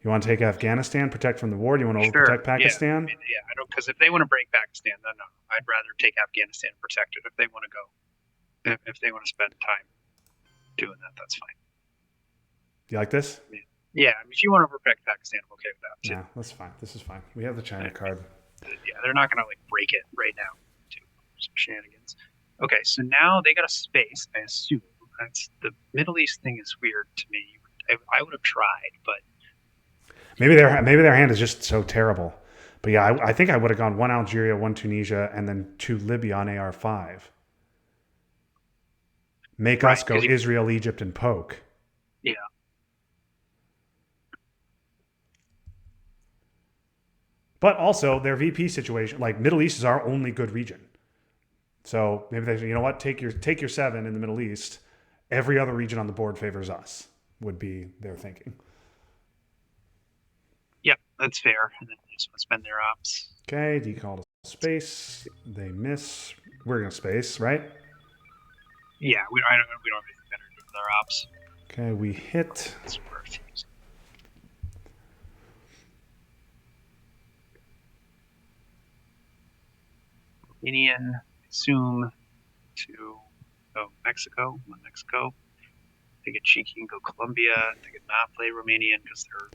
You want to take Afghanistan, protect from the war? Do you want to overprotect Pakistan? Yeah, I mean, I don't, because if they want to break Pakistan, then no, I'd rather take Afghanistan and protect it. If they want to go, if they want to spend time doing that, that's fine. You like this? Yeah, I mean, if you want to protect Pakistan, I'm okay with that too. Yeah, that's fine. This is fine. We have the China card. Yeah, they're not gonna like break it right now. Some shenanigans. Okay, so now they got a space. I assume that's the Middle East thing is weird to me. I would have tried, but maybe their hand is just so terrible. But yeah, I think I would have gone one Algeria, one Tunisia, and then 2 Libya on AR5. Make us go Israel, Egypt, and poke. Yeah. But also their VP situation, like Middle East is our only good region. So maybe they say, you know what, take your 7 in the Middle East. Every other region on the board favors us, would be their thinking. Yep, that's fair. And then they just want to spend their ops. Okay, decall to space. They miss. We're going to space, right? Yeah, we don't have anything better to do with our ops. Okay, we hit. It's worth using. Indian, assume to So Mexico, Mexico. They get cheeky and go Colombia. They could not play Romanian because they're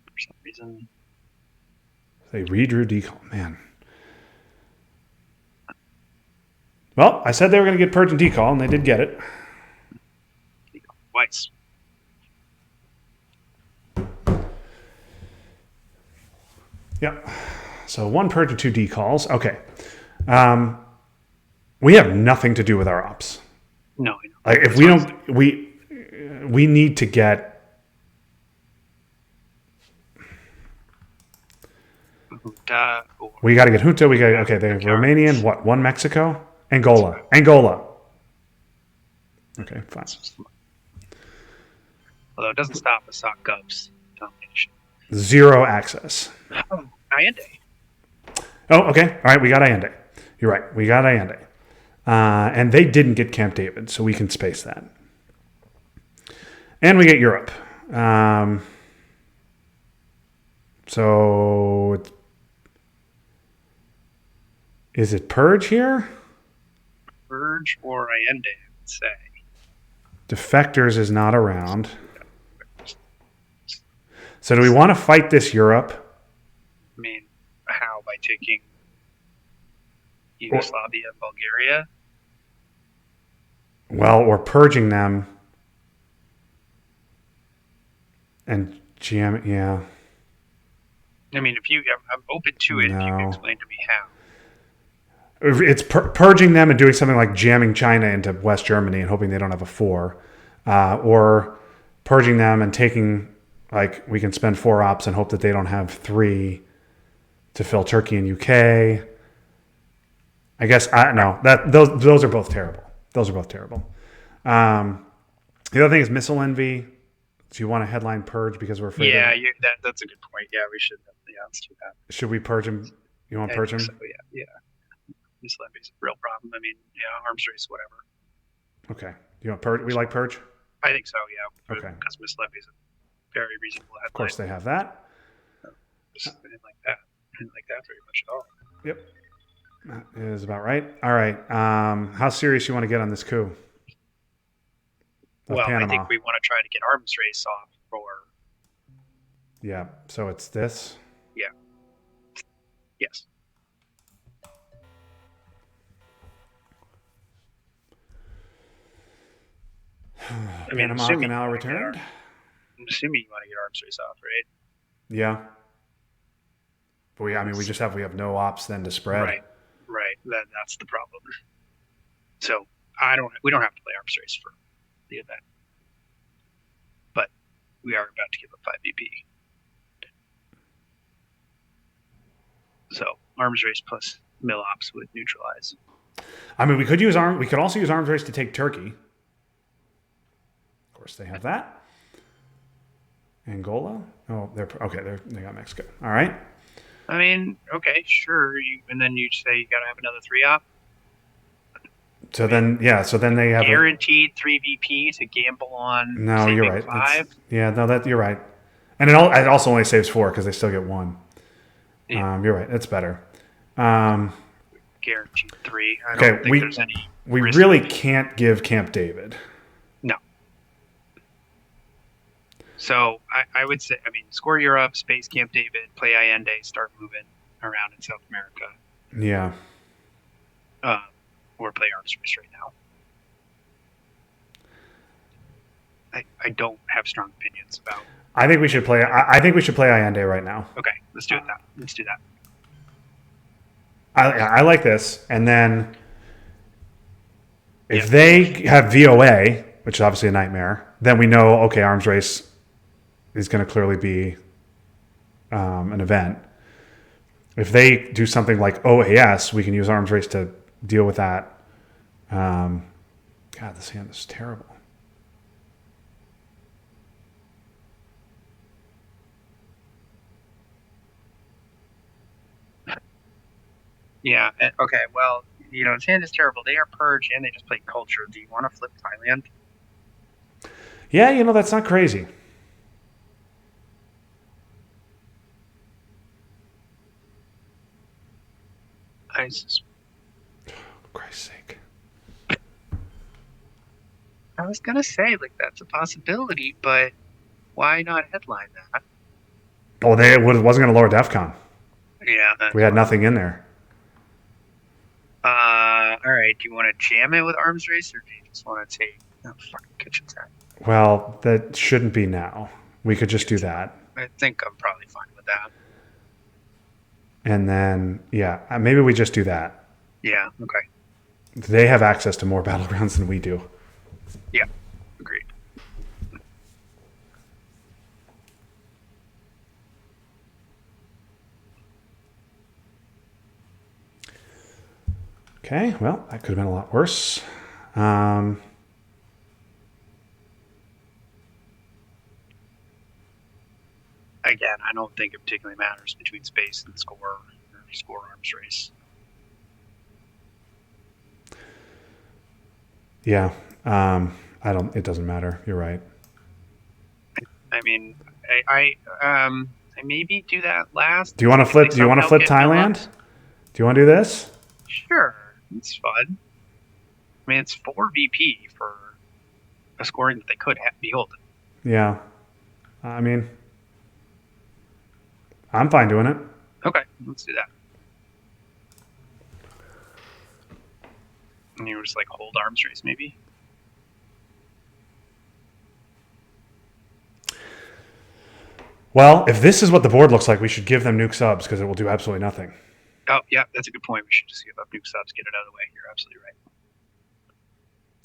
for some reason. They redrew decal. Man. Well, I said they were going to get purge and decall, and they did get it. Twice. Yep. So 1 purge and 2 decalls. Okay. We have nothing to do with our ops. No, I know. Like if we don't, we need to get. We got to get Junta. We got okay. They have Romanian. What? 1 Mexico. Angola. Okay, fine. Although it doesn't stop the SOC Govs domination. 0 access. Oh, Allende. Oh, okay. All right, we got Allende. You're right. We got Allende. And they didn't get Camp David, so we can space that. And we get Europe. So is it Purge here? Purge or Allende, I would say. Defectors is not around. So do we want to fight this Europe? I mean, how? By taking Yugoslavia and Bulgaria? Well, or purging them and GM, yeah. I mean, I'm open to it if you can explain to me how. It's purging them and doing something like jamming China into West Germany and hoping they don't have a 4. Or purging them and taking, like, we can spend 4 ops and hope that they don't have 3 to fill Turkey and UK. I guess, those are both terrible. Those are both terrible. The other thing is missile envy. Do you want to headline purge because we're afraid? Yeah, that's a good point. Yeah, we should. Yeah, let's do that. Should we purge him? You want to purge him? So, yeah. Missile envy is a real problem. I mean, yeah, arms race, whatever. Okay. You want purge? We like purge? I think so, yeah. Okay. Because missile envy is a very reasonable headline. Of course they have that. I didn't like that. I didn't like that very much at all. Yep. That is about right. All right. How serious you want to get on this coup? Well, Panama. I think we want to try to get arms race off for. Yeah. So it's this. Yeah. Yes. I mean, Panama Canal returned. I'm assuming you want to get arms race off, right? Yeah. But we have no ops then to spread. Right. That's the problem. So we don't have to play arms race for the event, but we are about to give a 5 VP. So arms race plus mill ops would neutralize. I mean, we could also use arms race to take Turkey. Of course, they have that. Angola. Oh, they got Mexico. All right. I mean, okay, sure. And then you say you got to have another 3 op. So then they have guaranteed 3 VP to gamble on. No, you're right. 5. You're right. And it also only saves 4 because they still get 1. Yeah. You're right. It's better. Guaranteed 3. I don't think there's any. We really can't give Camp David. No. So I would say, score Europe, space Camp David, play Allende, start moving around in South America. Yeah. Or play arms race right now. I don't have strong opinions about. I think we should play Allende right now. Okay, let's do that. I like this, and then if they have VOA, which is obviously a nightmare, then we know arms race is going to clearly be an event. If they do something like OAS, we can use arms race to deal with that. God, this hand is terrible. Yeah. Okay. Well, his hand is terrible. They are purged and they just played culture. Do you want to flip Thailand? Yeah, that's not crazy. Christ's sake. I was gonna say like that's a possibility, but why not headline that? Oh, it wasn't going to lower DEFCON. Yeah, that's We had fine. nothing in there. All right. Do you want to jam it with arms race, or do you just want to take fucking kitchen tag? Well, that shouldn't be now. We could just do It's that. I think I'm probably fine with that. And then, yeah, maybe we just do that. Yeah. Okay. They have access to more battlegrounds than we do. Yeah. Agreed. Okay, well, that could have been a lot worse. Um, Again, I don't think it particularly matters between space and score or score arms race. yeah, I don't. It doesn't matter. You're right. I mean, I maybe do that last. Do you want to flip? Do you want to flip Thailand? Do you want to do this? Sure, it's fun. I mean, it's 4 VP for a scoring that they could be holding. Yeah. I mean, I'm fine doing it. Okay, let's do that. And you just like hold arms race, maybe. Well, if this is what the board looks like, we should give them nuke subs because it will do absolutely nothing. Oh, yeah, that's a good point. We should just give up nuke subs, get it out of the way. You're absolutely right.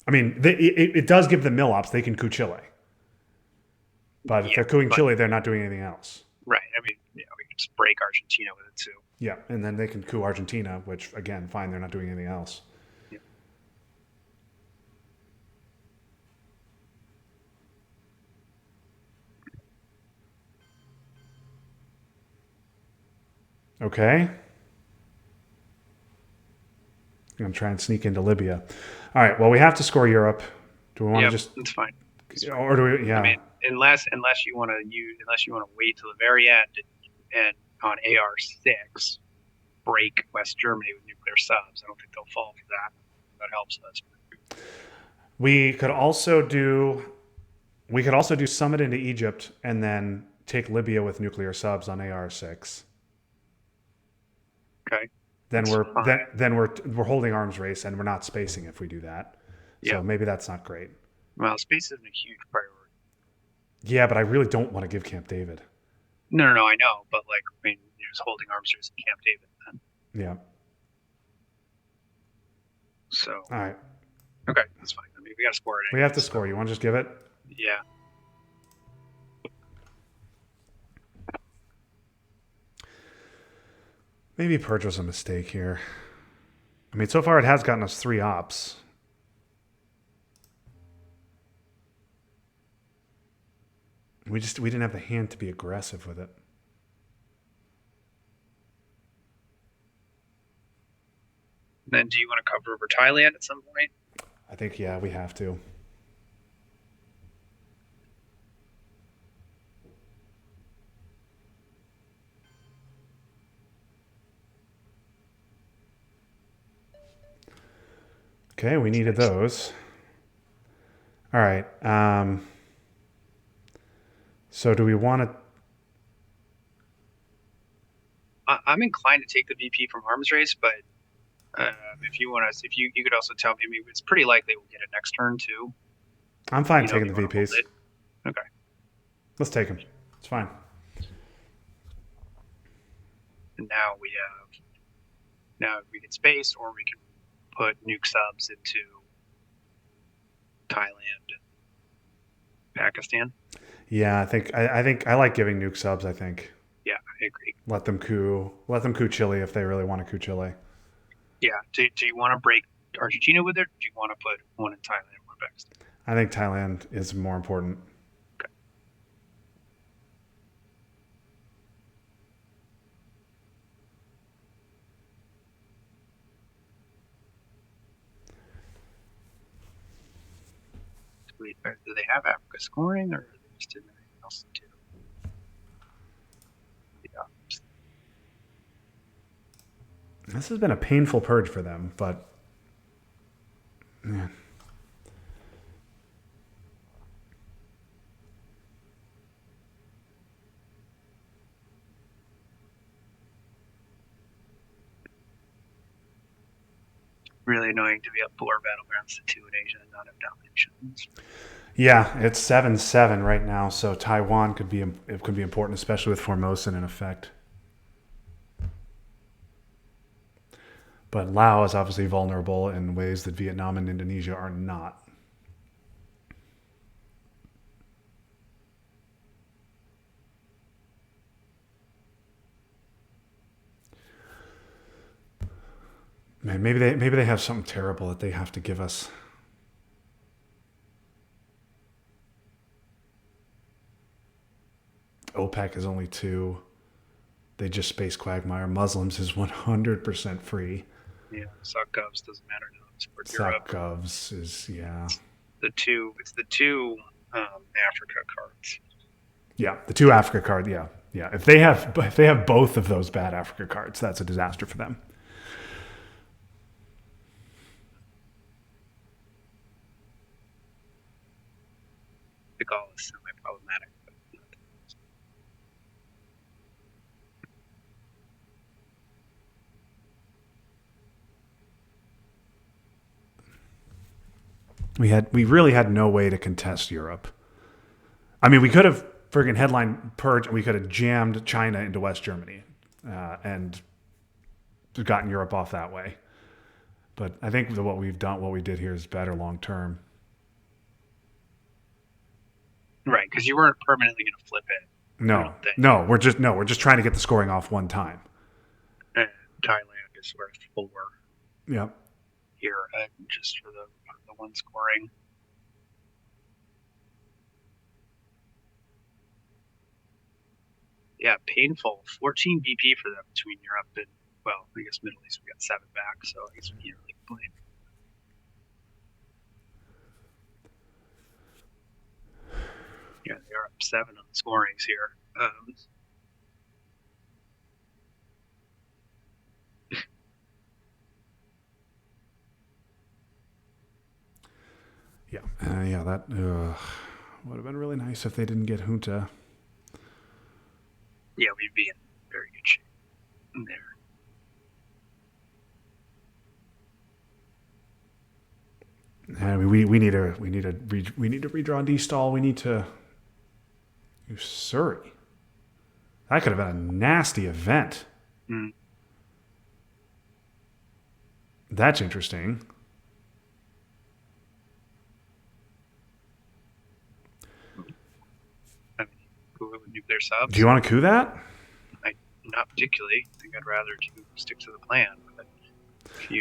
I mean, it does give them mill ops. They can coup Chile. But if they're cooing Chile, they're not doing anything else. Right. I mean, we can just break Argentina with it too. Yeah, and then they can coup Argentina, which, again, fine, they're not doing anything else. Yeah. Okay. I'm going to try and sneak into Libya. All right, well, we have to score Europe. Do we want to just... It's fine. Or do we... Yeah. I mean, unless you want to wait till the very end and on AR6 break West Germany with nuclear subs. I don't think they'll fall for that. That helps us. We could also do summit into Egypt and then take Libya with nuclear subs on AR6. Okay. Then we're holding arms race and we're not spacing if we do that. So maybe that's not great. Well, space isn't a huge priority. Yeah, but I really don't want to give Camp David. No, I know, but like, I mean, you're just holding arms race in Camp David then. Yeah. So. All right. Okay, that's fine. I mean, we got to score it. We have to score. You want to just give it? Yeah. Maybe Purge was a mistake here. I mean, so far it has gotten us 3 ops. We didn't have the hand to be aggressive with it. Then do you want to cover over Thailand at some point? I think, yeah, we have to. Okay, we needed those. All right. So do we want to... I'm inclined to take the VP from arms race, but if you want to, you could also tell me. I mean, it's pretty likely we'll get it next turn too. I'm fine taking the VPs. Okay. Let's take them. It's fine. And now we can space, or we can put nuke subs into Thailand and Pakistan. Yeah, I think I like giving nuke subs. I think. Yeah, I agree. Let them coup Chile if they really want to coup Chile. Yeah. Do you want to break Argentina with it? Or do you want to put one in Thailand and one in Pakistan? I think Thailand is more important. Okay. Do they have Africa scoring, or just didn't anything else to do? This has been a painful purge for them, but Yeah. Really annoying to be up 4 battlegrounds to 2 in Asia and not have dominations. Yeah, it's 7-7 right now, so Taiwan could be important, especially with Formosan in effect. But Laos is obviously vulnerable in ways that Vietnam and Indonesia are not. Man, maybe they have something terrible that they have to give us. OPEC is only 2. They just space Quagmire. Muslims is 100% free. Yeah, SOCGovs doesn't matter now. It's for Europe. SOCGovs is, yeah. It's the two Africa cards. Yeah, the 2 Africa card, yeah. Yeah, if they have both of those bad Africa cards, that's a disaster for them. The Gaul is semi-problematic. We really had no way to contest Europe. I mean, we could have friggin' headline purge, and we could have jammed China into West Germany, and gotten Europe off that way. But I think that what we did here, is better long term. Right, because you weren't permanently going to flip it. No, we're just trying to get the scoring off one time. And Thailand is worth 4. Yep. Here, just for the one scoring. Yeah, painful. 14 BP for them between Europe and, well, I guess Middle East. We got 7 back, so I guess we can't really complain. Yeah, they're up 7 on the scorings here. Yeah, that would have been really nice if they didn't get Junta. Yeah, we'd be in very good shape there. And we need to redraw D-stall. We need to use Surrey. That could have been a nasty event. Mm. That's interesting. Nuclear subs. Do you want to coup that? Not particularly. I think I'd rather stick to the plan. But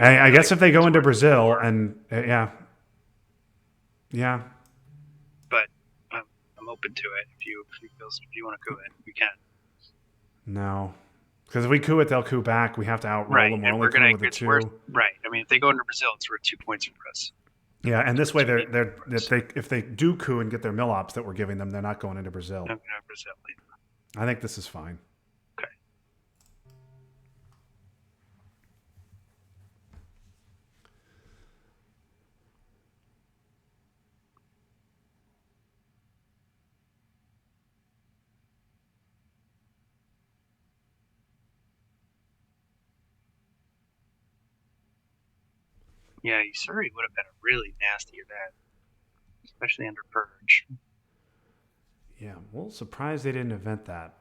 I guess if they go into Brazil and yeah. But I'm open to it. If you want to coup it, we can. No, because if we coup it, they'll coup back. We have to outroll them. And we're gonna get worth. Right. I mean, if they go into Brazil, it's worth 2 points for us. Yeah, and this way, if they do coup and get their mill ops that we're giving them, they're not going into Brazil. Not going to Brazil either. I think this is fine. Okay. Yeah, Surrey would have been a really nasty event, especially under Purge. Yeah, well, surprised they didn't event that.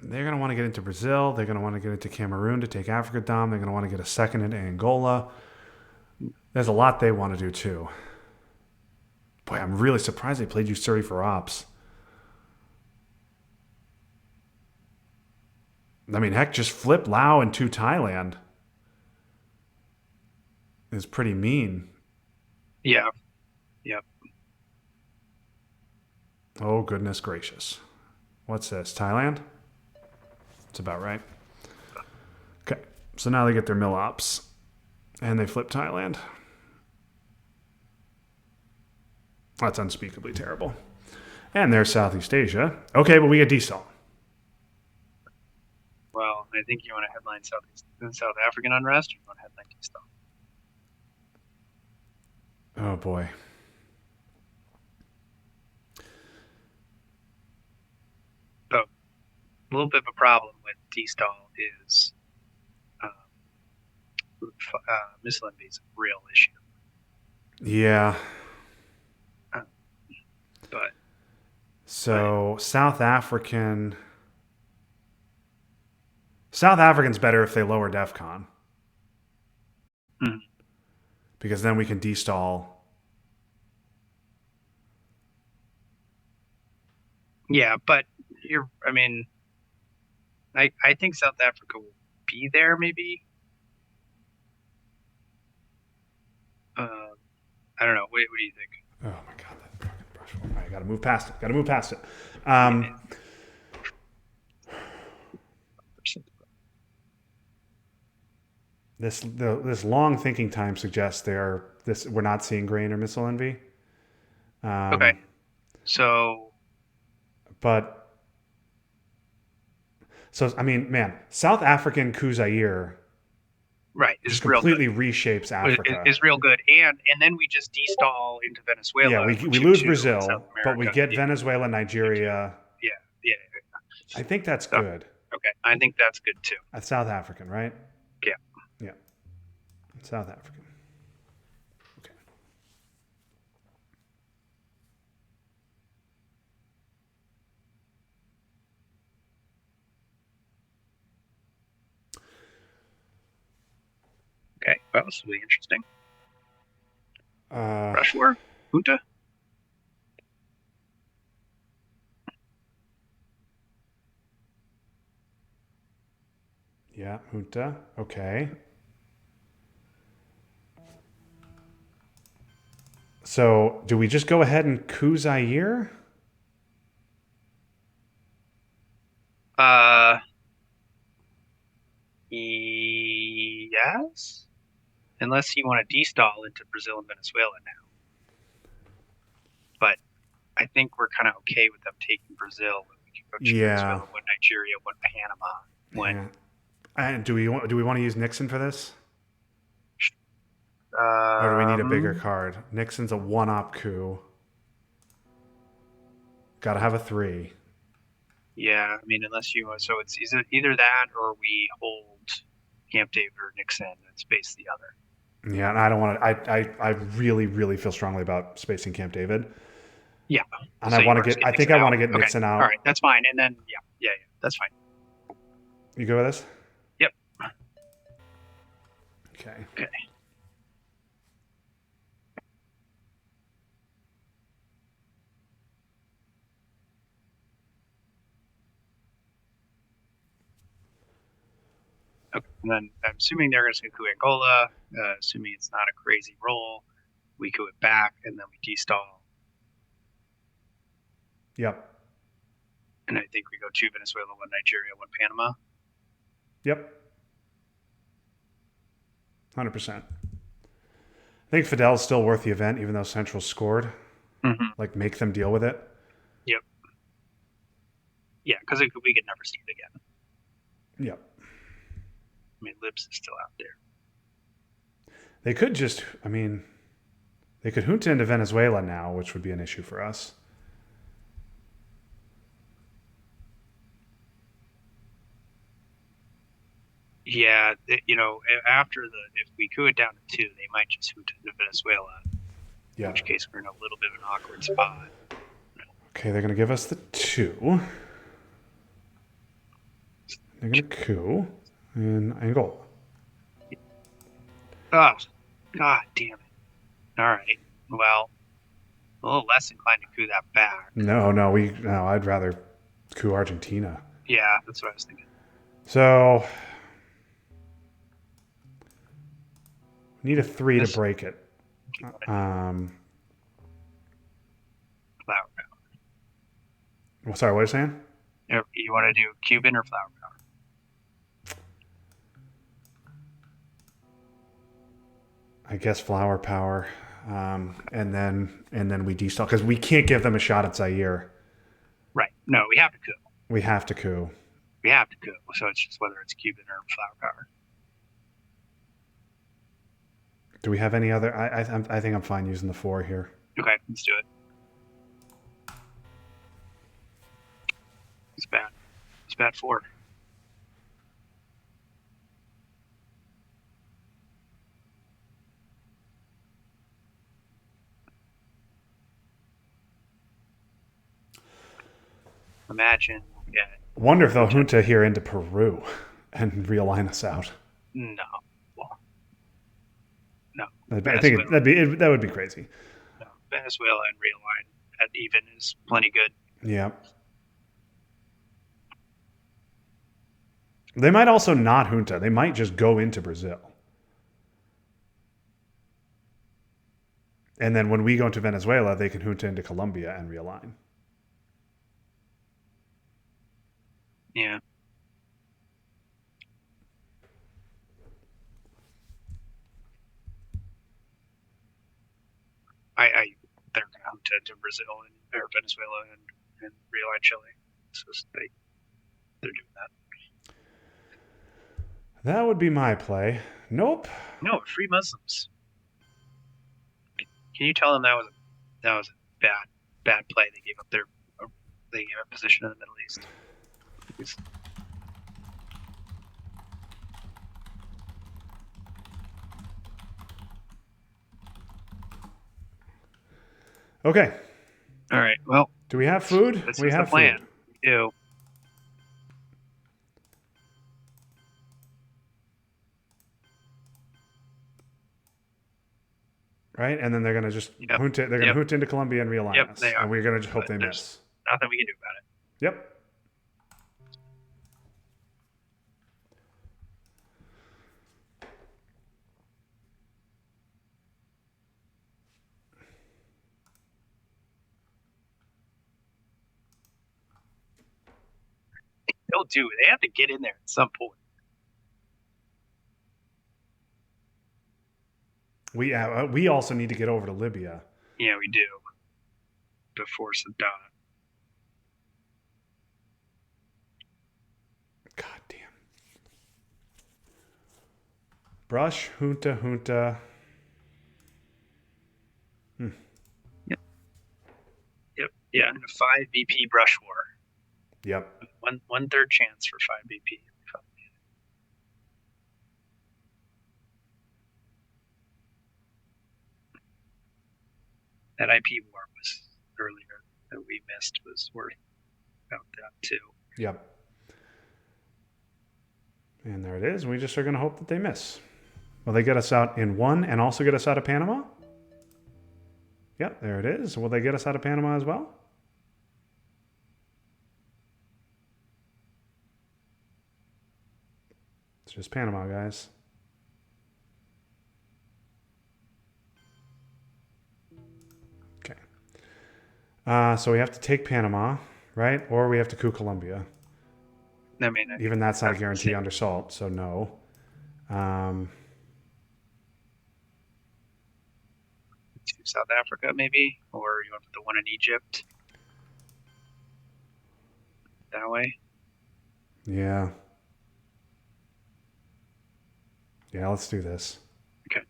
They're going to want to get into Brazil. They're going to want to get into Cameroon to take Africa Dom. They're going to want to get a second into Angola. There's a lot they want to do too. Boy, I'm really surprised they played you Surrey for ops. I mean, heck, just flip Lao into Thailand is pretty mean. Yeah. Yeah. Oh, goodness gracious. What's this? Thailand? It's about right. Okay, so now they get their mill ops and they flip Thailand. That's unspeakably terrible. And there's Southeast Asia. Okay, but we get desal. Well, I think you want to headline South African unrest, or you want to headline East. Oh boy. So a little bit of a problem with D-stall is missile envy is a real issue. Yeah. But so South African's better if they lower DEFCON. Mhm. Because then we can destall. Yeah, but I think South Africa will be there maybe. I don't know. What do you think? Oh my god, that fucking brush. All right, gotta move past it. This long thinking time suggests we're not seeing grain or missile envy. Okay. So I mean, man, South African coup Zaire right just is real good. completely reshapes Africa. Is real good, and then we just destall into Venezuela. Yeah, we lose Brazil, but we get Venezuela, Nigeria. Yeah. I think that's good. Okay, I think that's good too. That's South African, right? Yeah. Yeah. South African. Okay. Okay, well, this will be interesting. Uh, Rush war? Junta? Yeah, junta. Okay. So, do we just go ahead and coup Zaire? Yes. Unless you want to destall into Brazil and Venezuela now. But I think we're kind of okay with them taking Brazil. We can go to Venezuela, one Nigeria, one Panama. And do we want to use Nixon for this? Or do we need a bigger card? Nixon's a one-op coup. Got to have a 3. Yeah, I mean, unless you so it's either that or we hold Camp David or Nixon and space the other. Yeah, and I don't want to. I really, really feel strongly about spacing Camp David. Yeah, and so I want to get. I think I want to get Nixon out. All right, that's fine. And then yeah, that's fine. You go with this? Yep. Okay. Okay, and then I'm assuming they're going to coup Angola, assuming it's not a crazy roll. We coup it back, and then we destall. Yep. And I think we go 2 Venezuela, 1 Nigeria, 1 Panama. Yep. 100%. I think Fidel's still worth the event, even though Central scored. Mm-hmm. Like, make them deal with it. Yep. Yeah, because we could never see it again. Yep. I mean, Libs is still out there. They could they could junta into Venezuela now, which would be an issue for us. Yeah, after if we coup it down to 2, they might just junta into Venezuela. Yeah. In which case, we're in a little bit of an awkward spot. Okay, they're going to give us the 2. They're going to coup in Angola. Oh, God damn it. All right. Well, a little less inclined to coup that back. No, I'd rather coup Argentina. Yeah, that's what I was thinking. So we need a 3 to This break it. you want to Um, flower power. well, sorry, what are you saying? You want to do Cuban or flower power? I guess flower power, and then we destock because we can't give them a shot at Zaire. Right. No, we have to coup. We have to coup. We have to coup. So it's just whether it's Cuban or flower power. Do we have any other? I think I'm fine using the 4 here. Okay, let's do it. It's bad. It's bad 4. Imagine, yeah. Wonder if they'll junta here into Peru and realign us out. No. Well, no. I think that would be crazy. No. Venezuela and realign at even is plenty good. Yeah. They might also not junta. They might just go into Brazil. And then when we go into Venezuela, they can junta into Colombia and realign. Yeah. They're going to junta to Brazil or Venezuela and realign Chile. So they're doing that. That would be my play. Nope. No, free Muslims. Can you tell them that was a bad play? They gave up position in the Middle East. Okay. All right. Well, do we have food? We have the plan. Food. We do. Right, and then they're going to just junta. They're going to junta into Colombia and realign us, and we're going to just hope they miss. Nothing we can do about it. Yep. They'll do. They have to get in there at some point. We also need to get over to Libya. Yeah, we do. Before Saddam. God damn. Brush, junta. Yep. Yeah, and a 5 BP brush war. Yep. One third chance for 5 BP. That IP war was earlier that we missed was worth about that too. Yep. And there it is. We just are going to hope that they miss. Will they get us out in 1 and also get us out of Panama? Yep, there it is. Will they get us out of Panama as well? It's just Panama, guys. Okay. So we have to take Panama, right? Or we have to coup Colombia. I mean, even that's not a guarantee under SALT, so no. To South Africa, maybe? Or you want the one in Egypt? That way? Yeah. Yeah, let's do this. Okay.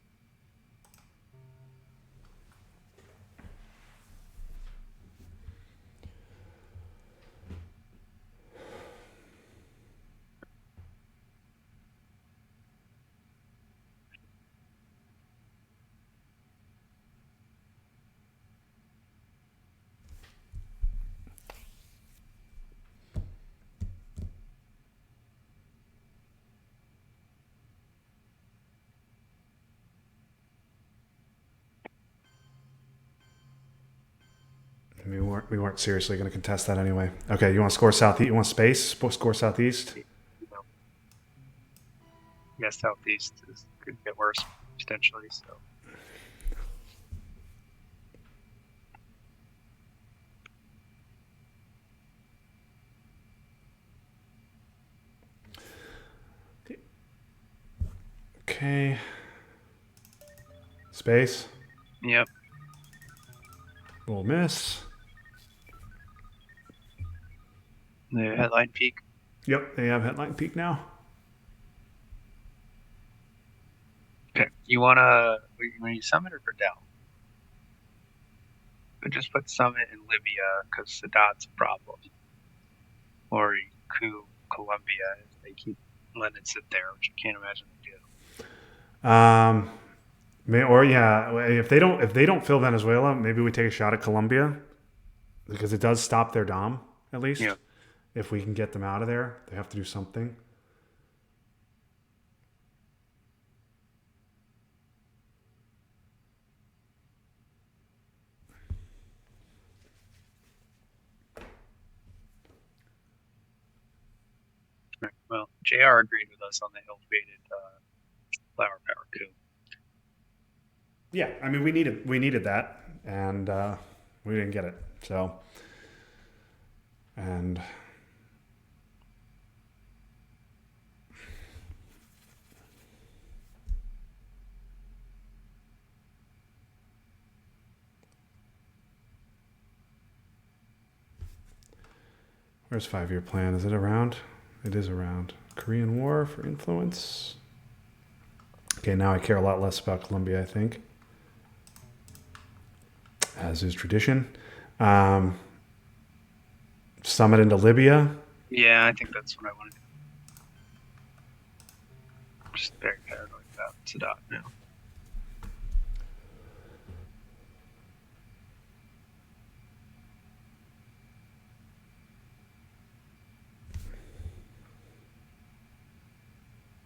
We weren't seriously going to contest that anyway. Okay, you want to score southeast? You want space? Score southeast? Yeah, southeast could get worse potentially. So Okay. Space. yep, We'll miss. the headline peak. Yep, they have headline peak now. Okay, you wanna when you summit or for Dell? But just put summit in Libya because Sadat's a problem, or coup Colombia if they keep letting it sit there, which I can't imagine they do. Or yeah, if they don't fill Venezuela, maybe we take a shot at Colombia because it does stop their dom at least. Yeah. If we can get them out of there, they have to do something. Right. Well, JR agreed with us on the ill-fated flower power coup. Yeah, I mean we needed that, and we didn't get it. So, and where's 5-year plan? Is it around? It is around. Korean War for influence. Okay, now I care a lot less about Colombia, I think, as is tradition. Summit into Libya. Yeah, I think that's what I want to do. I'm just very paranoid about Sadat now.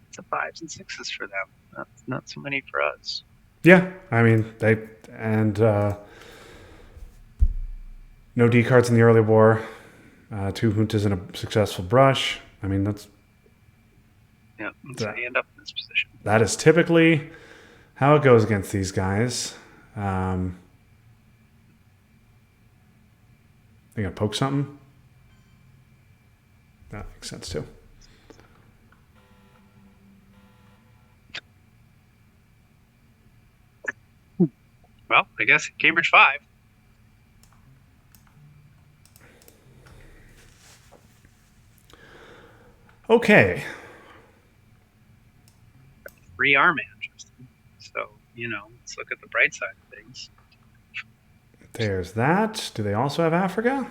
It's a 5s and 6s for them. Not so many for us. Yeah, I mean they and no D cards in the early war. 2 juntas and a successful brush. I mean that's Yeah, so they end up in this position. that is typically how it goes against these guys. They gonna poke something. That makes sense too. Well, I guess Cambridge 5. Okay. Free our man, Justin. So, let's look at the bright side of things. There's that. Do they also have Africa?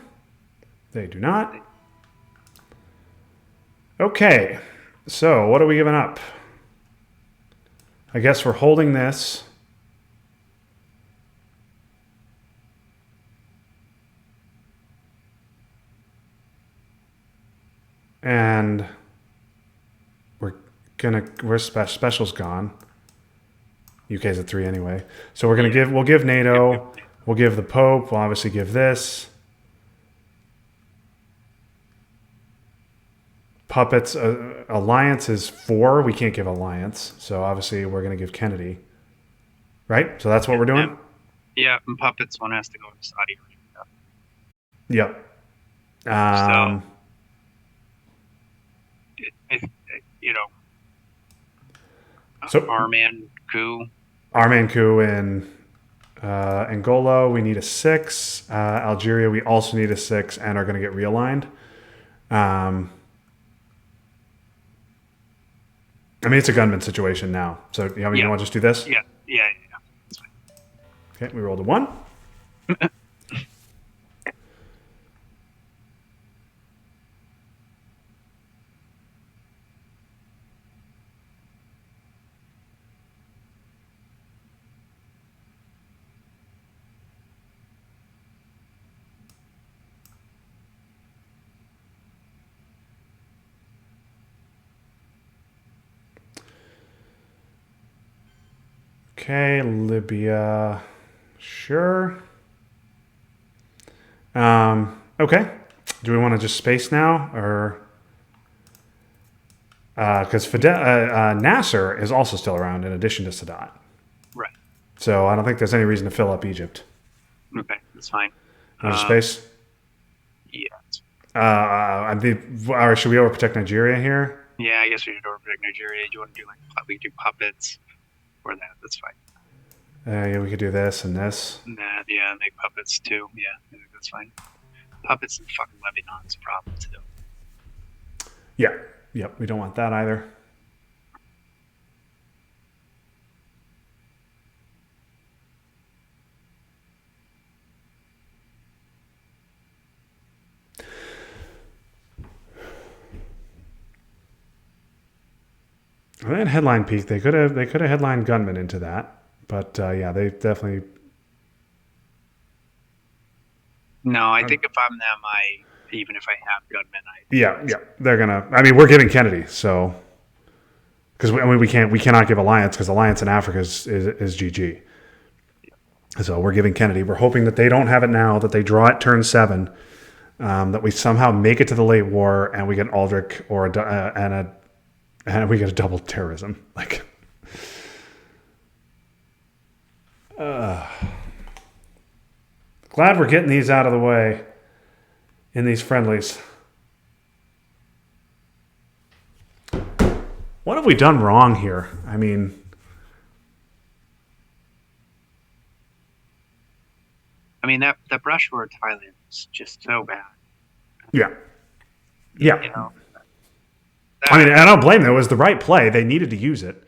They do not. Okay. So what are we giving up? I guess we're holding this. And special's gone. UK's at 3 anyway. So we'll give NATO, we'll give the Pope, we'll obviously give this. Puppets, Alliance is 4. We can't give Alliance. So obviously we're going to give Kennedy. Right? So that's what we're doing? Yeah, and Puppets one has to go to Saudi Arabia. Yep. So Arman coup. Arman coup in Angola, we need a 6. Algeria, we also need a 6 and are going to get realigned. I mean, it's a gunman situation now. So, you want to just do this? Yeah. That's fine. Okay, we rolled a 1. Okay, Libya. Sure. Okay. Do we want to just space now? Or because Nasser is also still around in addition to Sadat. Right. So I don't think there's any reason to fill up Egypt. Okay, that's fine. How much space? Yeah. Or should we overprotect Nigeria here? Yeah, I guess we should overprotect Nigeria. Do you want to do we could do puppets or that? That's fine. Yeah, we could do this and this. Nah, yeah, make puppets too. Yeah, I think that's fine. Puppets and fucking Lebanon's a problem too. Yeah. Yep. We don't want that either. And then headline peak. They could have headlined Gunman into that, but yeah, they definitely. No, I think if I'm them, even if I have gunmen, Yeah, they're gonna. I mean, we're giving Kennedy, so because we cannot give Alliance because Alliance in Africa is GG. So we're giving Kennedy. We're hoping that they don't have it now, that they draw at turn 7, that we somehow make it to the late war and we get Aldrich and we get a double terrorism. Like, glad we're getting these out of the way in these friendlies. What have we done wrong here? I mean, that brush war Thailand is just so bad. yeah. You know. I mean, I don't blame them. It was the right play. They needed to use it.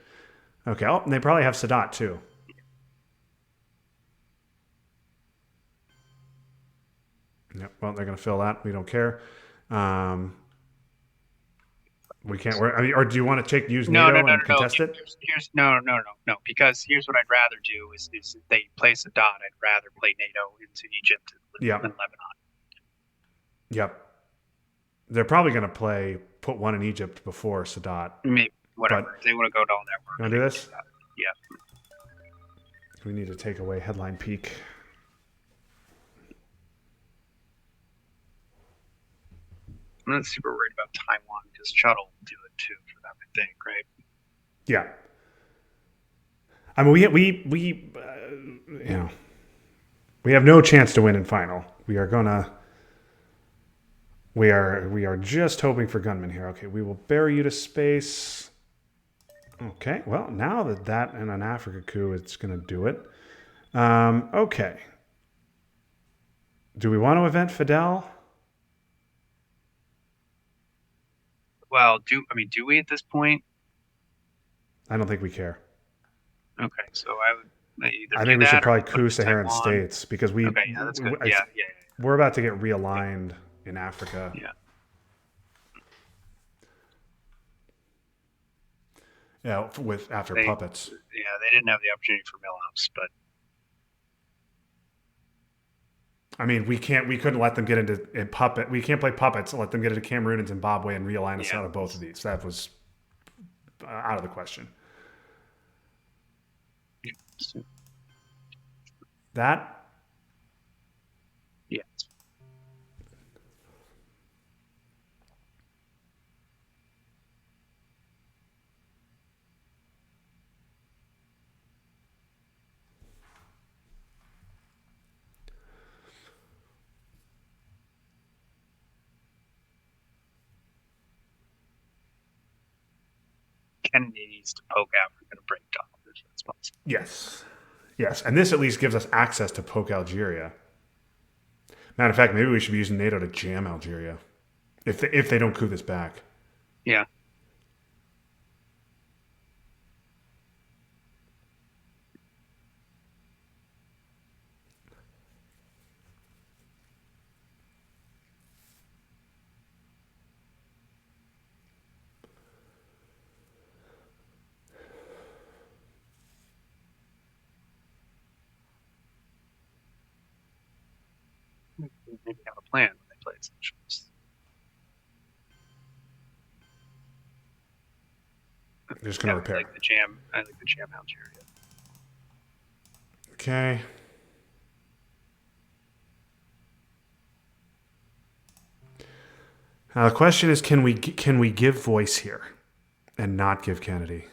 Okay. Oh, and they probably have Sadat too. Yep. Well, they're going to fill that. We don't care. We can't. Or do you want to use NATO and contest it? No. Because here's what I'd rather do is if they play Sadat, I'd rather play NATO into Egypt than Lebanon. Yep. They're probably going to put one in Egypt before Sadat. Maybe, whatever. If they want to go to all that work. You want to do this? Yeah. We need to take away headline peak. I'm not super worried about Taiwan because Chud will do it too for them, I think, right? Yeah. I mean, we have no chance to win in final. We are just hoping for gunmen here. Okay, we will bury you to space. Okay, well, now that and an Africa coup, it's going to do it. Okay. Do we want to event Fidel? Well, do we at this point? I don't think we care. Okay, so I think we should probably coup Saharan states because Okay, yeah, that's good. Yeah. We're about to get realigned in Africa. Yeah. Yeah, after puppets. Yeah, they didn't have the opportunity for mill-ups, but I mean, we couldn't let them get into puppet. We can't play puppets and let them get into Cameroon and Zimbabwe and realign us out of both of these. That was out of the question. That? Yeah. Kennedy needs to poke Africa to break down this response. Yes, and this at least gives us access to poke Algeria. Matter of fact, maybe we should be using NATO to jam Algeria if they don't coup this back. Yeah. Maybe have a plan when they play essentials. They're just going to repair. I like the jam Algeria. Okay. Now the question is, can we give voice here? and not give Kennedy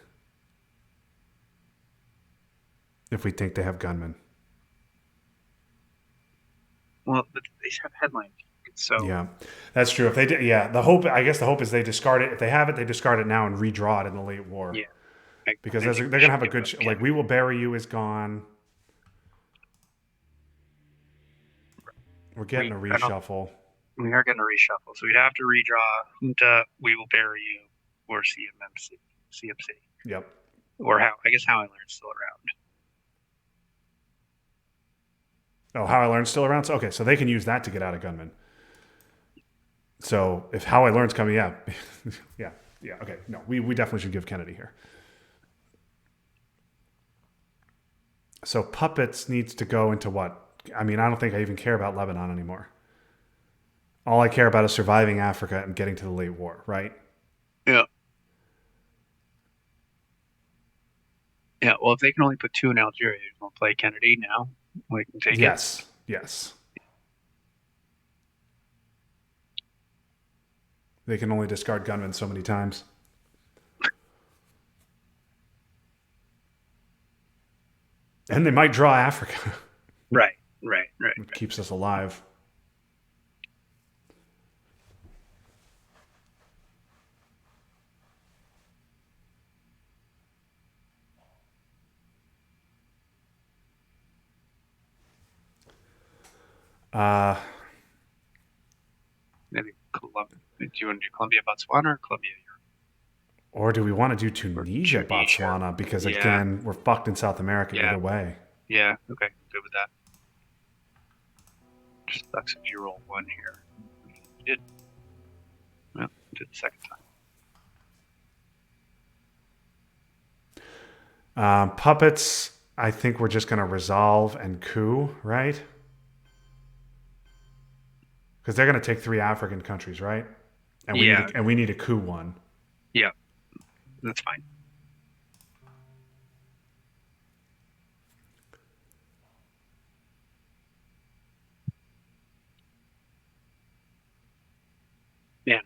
if we think they have gunmen. Well, but they have headline. So Yeah, that's true. If they did, yeah, I guess the hope is they discard it. If they have it, they discard it now and redraw it in the late war. yeah, Because I they're think going we to should have a give good, up like, Kennedy. We Will Bury You is gone. We're getting a reshuffle. We are getting a reshuffle, so we'd have to redraw Junta, We Will Bury You, or CMC, Yep. or I guess How I Learned still around. Oh, How I Learned's still around? So, okay, so they can use that to get out of gunmen. So if How I Learned's coming, yeah. yeah. Okay. No, we definitely should give Kennedy here. So Puppets needs to go into what? I mean, I don't think I even care about Lebanon anymore. All I care about is surviving Africa and getting to the late war, right? Yeah. Yeah, well, if they can only put 2 in Algeria, you want to play Kennedy now? We can take it. Yes. They can only discard gunmen so many times. And they might draw Africa. Right. It keeps us alive. Maybe Colombia. Do you want to do Colombia, Botswana, or Colombia, Europe? Or do we want to do Tunisia, Botswana? Because again, we're fucked in South America either way. Yeah, okay, good with that. Just sucks if you roll 1 here. You did. Well, did the second time. Puppets, I think we're just going to resolve and coup, right? Because they're going to take 3 African countries, right? And we need a coup one. Yeah, that's fine. Man,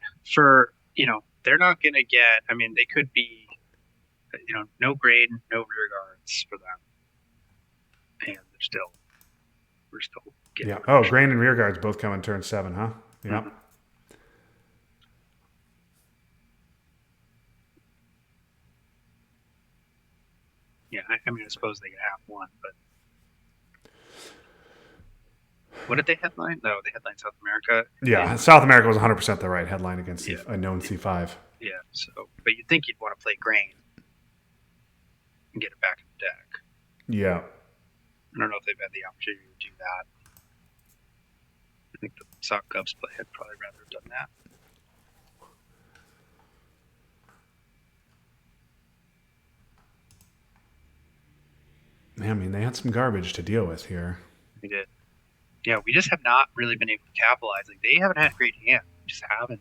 they're not going to get, I mean, they could be, no grain, no rear guards for them. And we're still getting. Yeah. Oh, grain and rear guards both come in turn 7, huh? Yeah. Mm-hmm. Yeah, I mean, I suppose they could have 1, but what did they headline? No, they headlined South America. Yeah, South America was 100% the right headline against a known C5. Yeah, so, but you'd think you'd want to play grain and get it back in the deck. Yeah. I don't know if they've had the opportunity to do that. I think the Sock Cubs play had probably rather have done that. I mean, they had some garbage to deal with here. They did. Yeah, we just have not really been able to capitalize. Like, they haven't had a great hand. We just haven't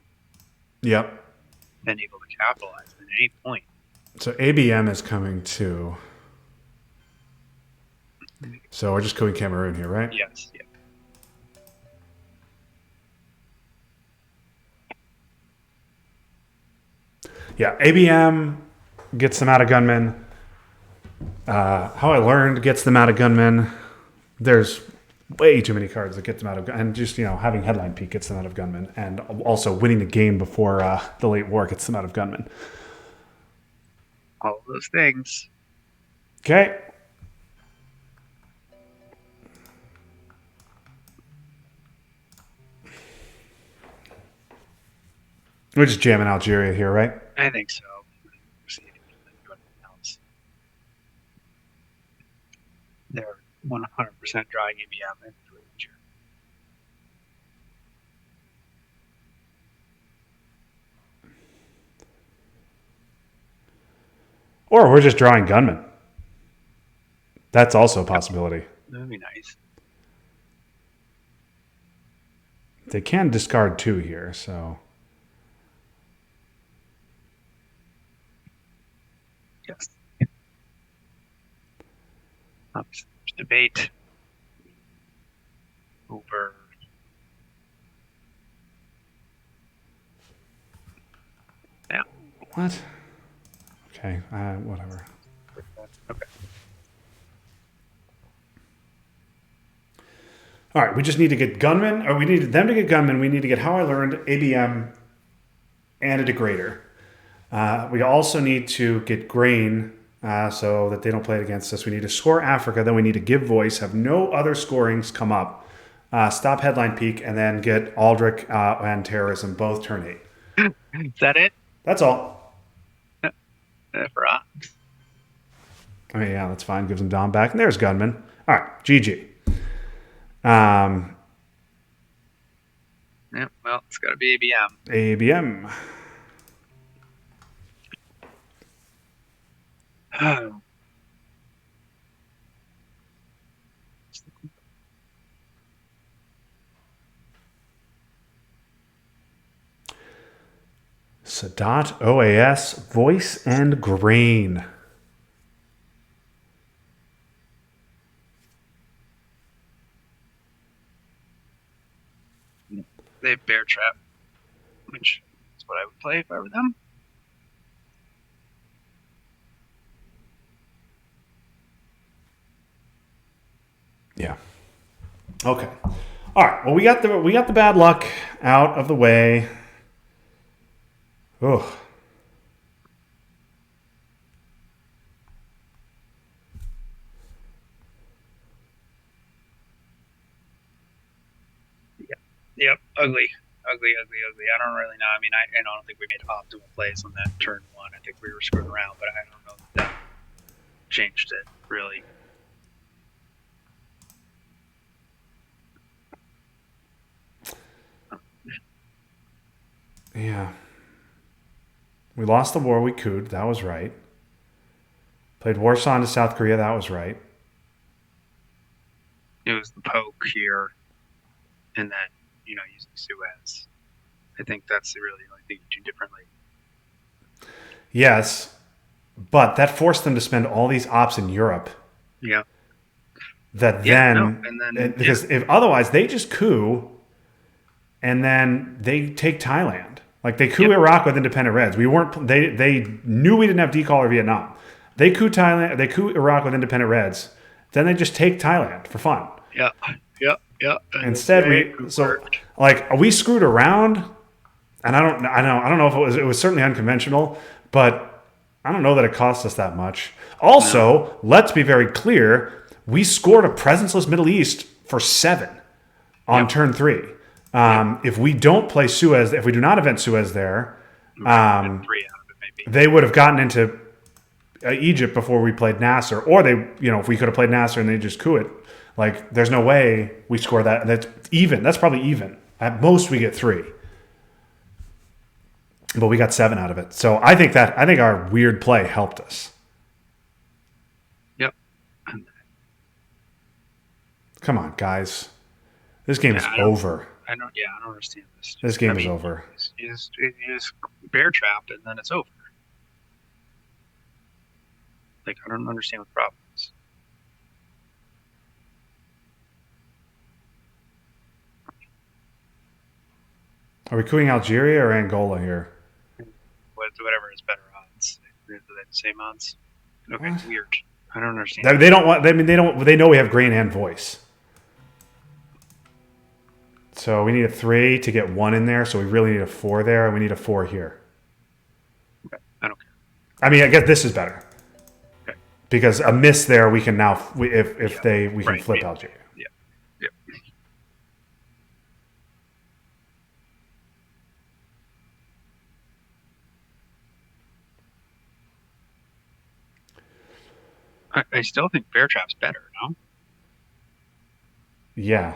been able to capitalize at any point. So ABM is coming too. So we're just going Cameroon here, right? Yes, yeah. ABM gets them out of gunmen. How I Learned gets them out of gunmen. There's way too many cards that get them out of gunmen. And just, having Headline Peak gets them out of gunmen. And also winning the game before the late war gets them out of gunmen. All of those things. Okay. We're just jamming Algeria here, right? I think so. They're 100% drawing ABM in the future. Or we're just drawing gunmen. That's also a possibility. That would be nice. They can discard 2 here, so. Yes. Debate over What? Okay, whatever. Okay. All right, we just need to get gunmen, or we need them to get gunmen. We need to get How I Learned, ABM, and a degrader. We also need to get grain so that they don't play it against us. We need to score Africa. Then we need to give voice, have no other scorings come up, stop headline peak, and then get Aldrich and terrorism both turn 8. Is that it? That's all. For I mean, yeah, that's fine. Gives them Dom back. And there's gunman. All right, GG. Yeah, well, it's got to be ABM. ABM. Sadat, OAS, voice, and grain. They have Bear Trap, which is what I would play if I were them. Yeah. Okay. All right. Well, we got the bad luck out of the way. Ugh. Yep, ugly. I don't really know. I mean, I don't think we made optimal plays on that turn 1. I think we were screwed around, but I don't know that changed it really. Yeah. We lost the war. We cooed. That was right. Played Warsaw into South Korea. That was right. It was the poke here, and then using Suez. I think that's really the only thing you do differently. Yes, but that forced them to spend all these ops in Europe. Yeah. Because if otherwise they just coup, and then they take Thailand. Like they coup Iraq with independent Reds. We weren't. They knew we didn't have decaller Vietnam. They coup Thailand. They coup Iraq with independent Reds. Then they just take Thailand for fun. Yeah. Instead, we screwed around, and I don't know if it was certainly unconventional, but I don't know that it cost us that much. Also, let's be very clear: we scored a presenceless Middle East for 7 on turn 3. If we don't play Suez, if we do not event Suez there, 3 out of it maybe. They would have gotten into Egypt before we played Nasser, or if we could have played Nasser and they just coup it. Like, there's no way we score that. That's even. That's probably even. At most, we get 3. But we got 7 out of it. So I think our weird play helped us. Yep. Come on, guys. This game is over. I don't understand this. This game is over. You just bear trapped and then it's over. Like, I don't understand what the problem is. Are we cooing Algeria or Angola here? Whatever is better odds. They're the same odds. Okay, What? weird. I don't understand. They don't want. They know we have grain and voice. So we need a 3 to get 1 in there. So we really need a 4 there, and we need a 4 here. Okay, I don't care. I mean, I guess this is better. Okay. Because a miss there, we can now we can flip Algeria. Yeah. I still think bear trap's better, no? Yeah.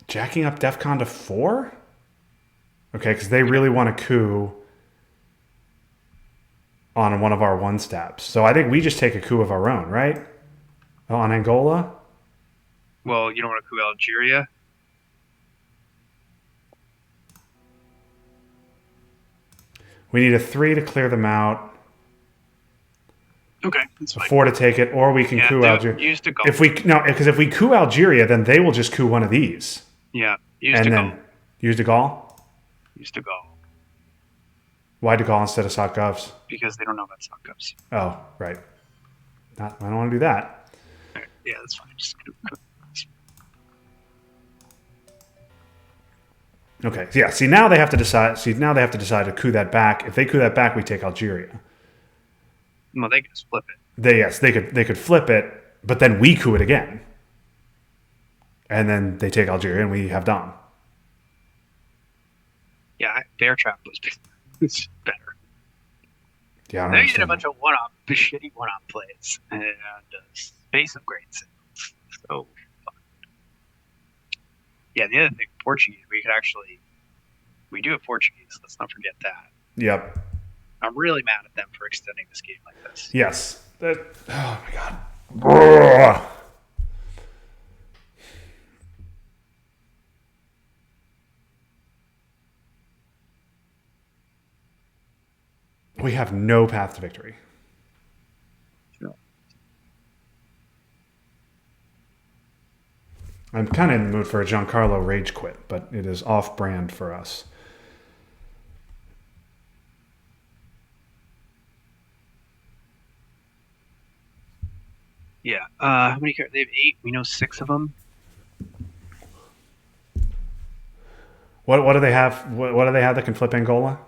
Jacking up DEFCON to 4? Okay, because they really want to coup on one of our 1-stabs. So I think we just take a coup of our own, right? On Angola? Well, you don't want to coup Algeria? We need a 3 to clear them out. Okay, that's fine. 4 to take it, or we can coup Algeria. Use to go. Because if we coup Algeria, then they will just coup one of these. Yeah, use And to then go. use de Gaulle. Use to go. Why DeGaulle instead of Sotgovs? because they don't know about sock cups. Oh, right. I don't want to do that. All right. Yeah, that's fine. Just Okay. Yeah. See, now they have to decide. To coup that back. If they coup that back, we take Algeria. well, they can just flip it. They could flip it, but then we coup it again, and then they take Algeria and we have Dom. Yeah, Bear Trap was better. Yeah, Now you get a bunch of shitty one-off plays and space of great signals. So fun. Yeah, the other thing, Portuguese, we do have Portuguese. Let's not forget that. Yep. I'm really mad at them for extending this game like this. Yes. Oh my god. We have no path to victory. No. I'm kind of in the mood for a Giancarlo rage quit, but it is off-brand for us. Yeah. How many cards? They have 8. We know 6 of them. What do they have? What do they have that can flip Angola?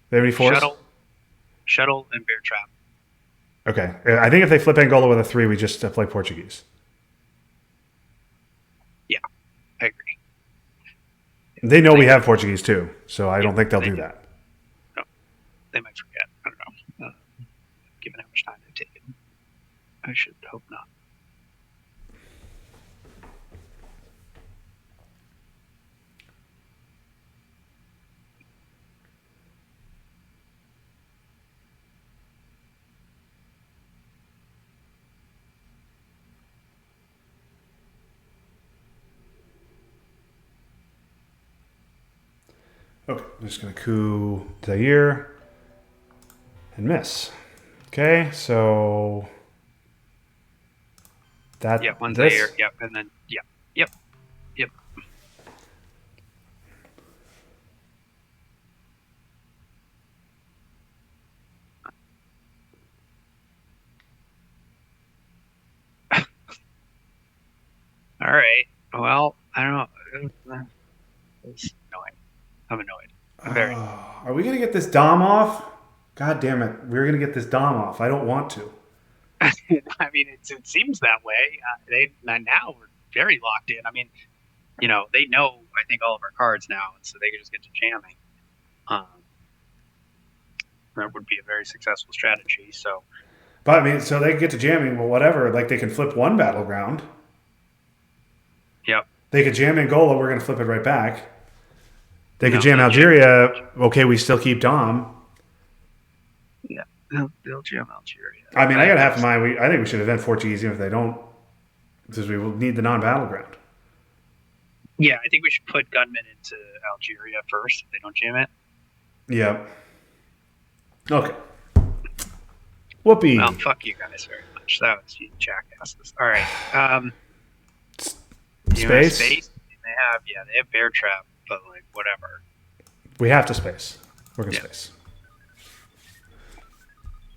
They have any force? Shuttle, and Bear Trap. Okay. I think if they flip Angola with a 3, we just play Portuguese. Yeah, I agree. They know we have Portuguese too, so I don't think they'll do that. No, they might forget. I don't know. Given how much time they've taken, I should hope not. Okay, I'm just going to coup Zaire and miss. Okay, so that. Yeah, one Zaire. Yep, and then yep. All right. Well, I don't know. It's annoying. I'm annoyed. I'm very. Are we gonna get this Dom off? God damn it! We're gonna get this Dom off. I don't want to. I mean, it seems that way. Now we're very locked in. I mean, they know I think all of our cards now, and so they can just get to jamming. That would be a very successful strategy. So. But I mean, so they can get to jamming. Well, whatever. Like they can flip one battleground. Yep. They could jam Angola. We're gonna flip it right back. They could jam Algeria. Okay, we still keep Dom. Yeah, they'll jam Algeria. I mean, I got half in mind. I think we should event Portuguese even if they don't, because we will need the non-battleground. Yeah, I think we should put Gunman into Algeria first if they don't jam it. Yep. Okay. Whoopee. Well, fuck you guys very much. That was you jackasses. All right. Space? They have Bear Trap, but like whatever. We have to space. We're gonna space.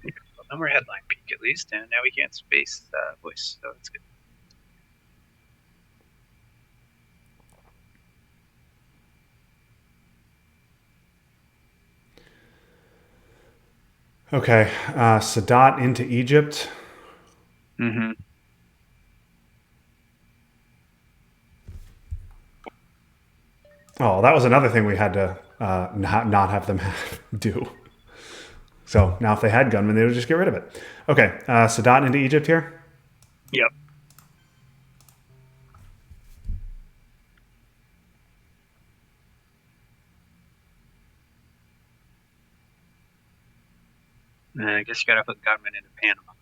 Well, then we're headline peak at least, and now we can't space voice, so that's good. Okay. Sadat into Egypt. Mm-hmm. Oh, that was another thing we had to not have them do. So now if they had Gunman, they would just get rid of it. Okay. Sadat into Egypt here. Yep. And I guess you gotta put Gunman into Panama.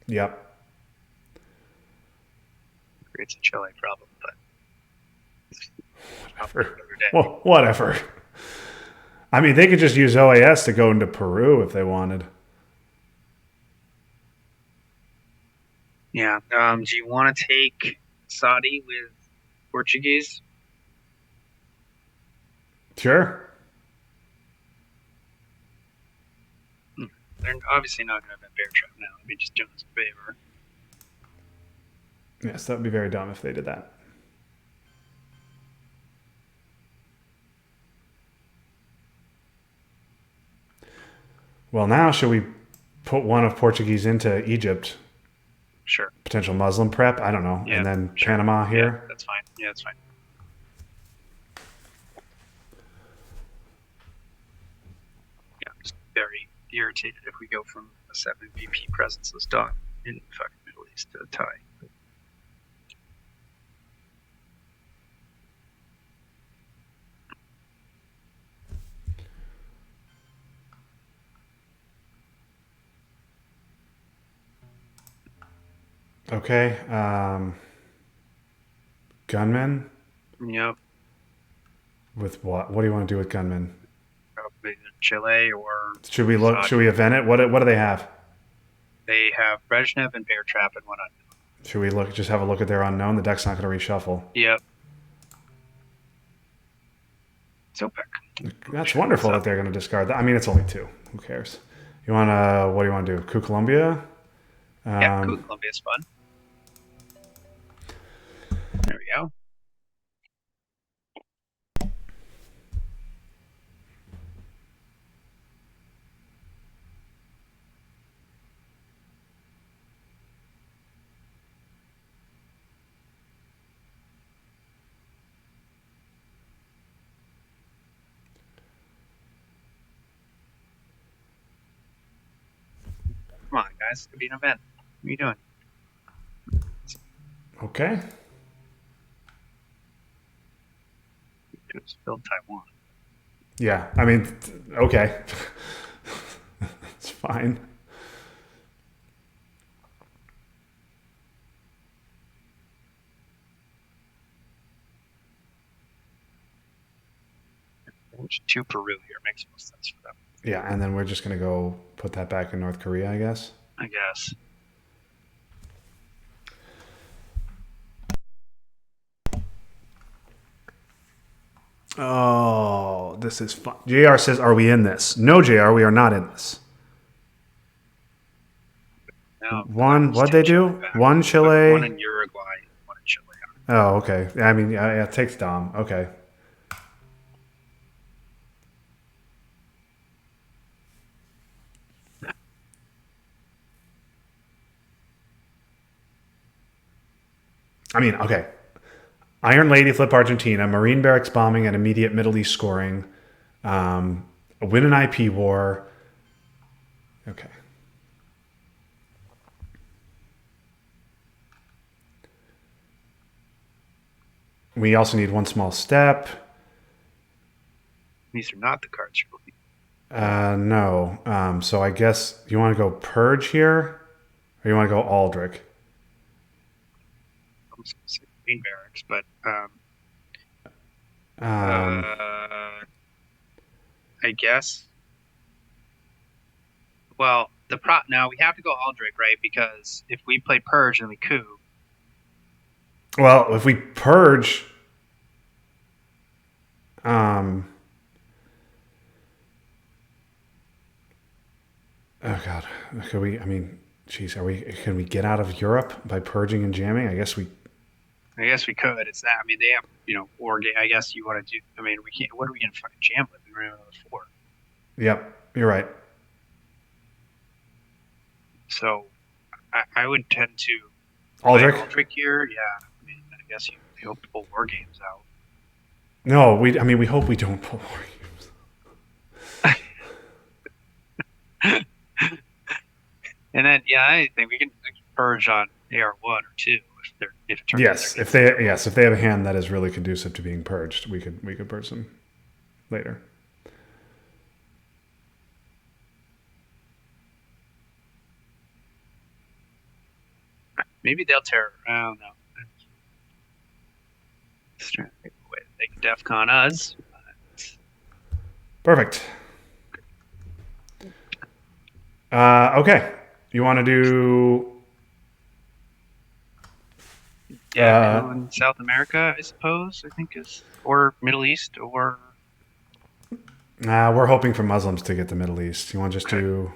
Yep. Creates a Chile problem, but whatever. Whatever. I mean, they could just use OAS to go into Peru if they wanted. Yeah. Do you want to take Saudi with Portuguese? Sure. They're obviously not going to have a bear trap now. Let me just do us a favor. Yes, that would be very dumb if they did that. Well, now should we put one of Portuguese into Egypt? Sure. Potential Muslim prep? I don't know. Yeah, and then sure. Panama Yeah, here? that's fine. Yeah, that's fine. Yeah, I'm just very irritated if we go from a 7 VP presenceless dog in fucking Middle East to a tie. Okay. Gunmen? Yep. With what? What do you want to do with gunmen? Probably Chile or Should we look? Saudi. Should we event it? What do they have? They have Brezhnev and Bear Trap and one unknown. Should we look? Just have a look at their unknown. The deck's not going to reshuffle. Yep. Zopek. That's wonderful that they're going to discard that. I mean, it's only 2. Who cares? You want to? What do you want to do? Coup Columbia? Yeah, cool. Columbia's fun. There we go. Come on, guys. It could be an event. What are you doing? Okay. Just build Taiwan. Yeah. I mean, okay. It's fine. Which 2 Peru here makes most sense for them. Yeah, and then we're just going to go put that back in North Korea, I guess. I guess. Oh, this is fun. JR says, are we in this? No, JR, we are not in this. No, What'd they do? 1 Chile. 1 in Uruguay, 1 in Chile. Oh, okay. I mean, yeah, it takes Dom. Okay. I mean, okay. Iron Lady flip Argentina, Marine Barracks bombing and immediate Middle East scoring, win an IP war. Okay. We also need 1 small step. These are not the cards you're looking. No. So I guess you want to go Purge here, or you want to go Aldrich? I was going to say Marine Barracks, but I guess. Well, now we have to go Aldrich, right? Because if we play Purge and we coup. Well, if we Purge, oh god, could we? I mean, geez, Can we get out of Europe by purging and jamming? I guess we could. It's that. I mean, they have war game. I guess you want to do. I mean, we can't. What are we gonna fucking jam with? We're another 4. Yep, you're right. So, I would tend to Aldrich here. Yeah. I mean, I guess you hope to pull war games out. No, we hope we don't pull war games. And then, I think we can purge on AR1 or 2 if it turns. If they have a hand that is really conducive to being purged, we could purge them later. Maybe they'll tear. I don't know. They can DEFCON us. Perfect. Okay. You want to do? Yeah, in South America, I suppose. I think or Middle East or We're hoping for Muslims to get the Middle East. You want to just do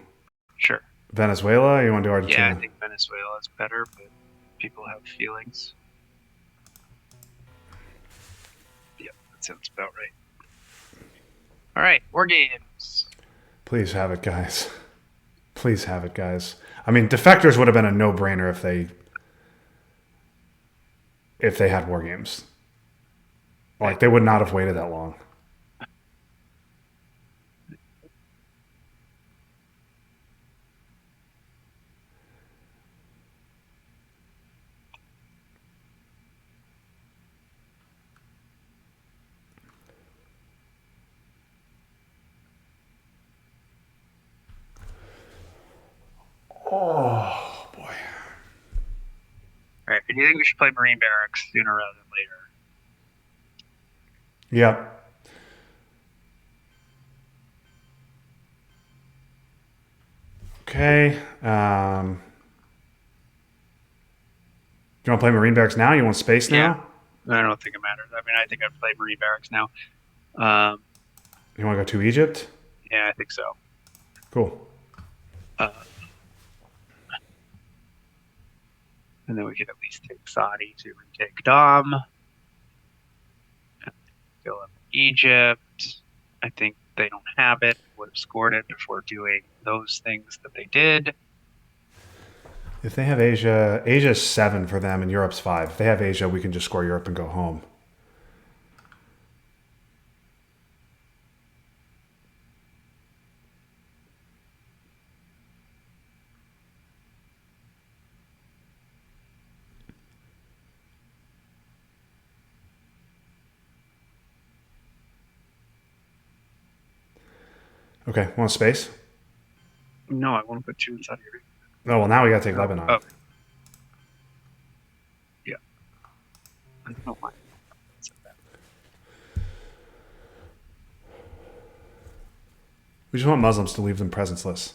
Sure. Venezuela or you want to do Yeah, I Argentina? think Venezuela is better, but people have feelings. Yep, that sounds about right. All right, war games. Please have it, guys. Please have it, guys. I mean, defectors would have been a no-brainer if they had war games. Like they would not have waited that long. Oh boy. All right, do you think we should play Marine Barracks sooner rather than later? Yep. Okay. Do you want to play Marine Barracks now? You want space now? Yeah. I don't think it matters. I mean, I think I'd play Marine Barracks now. Um, You want to go to Egypt? yeah, I think so. Cool. And then we could at least take Saudi to retake Dom. Fill up Egypt. I think they don't have it. Would have scored it before doing those things that they did. If they have Asia, Asia's 7 for them and Europe's 5. If they have Asia, we can just score Europe and go home. Okay, want space? No, I want to put 2 in Saudi Arabia. Oh, well, now we got to take Lebanon. Oh. Yeah. I don't know why. We just want Muslims to leave them presenceless.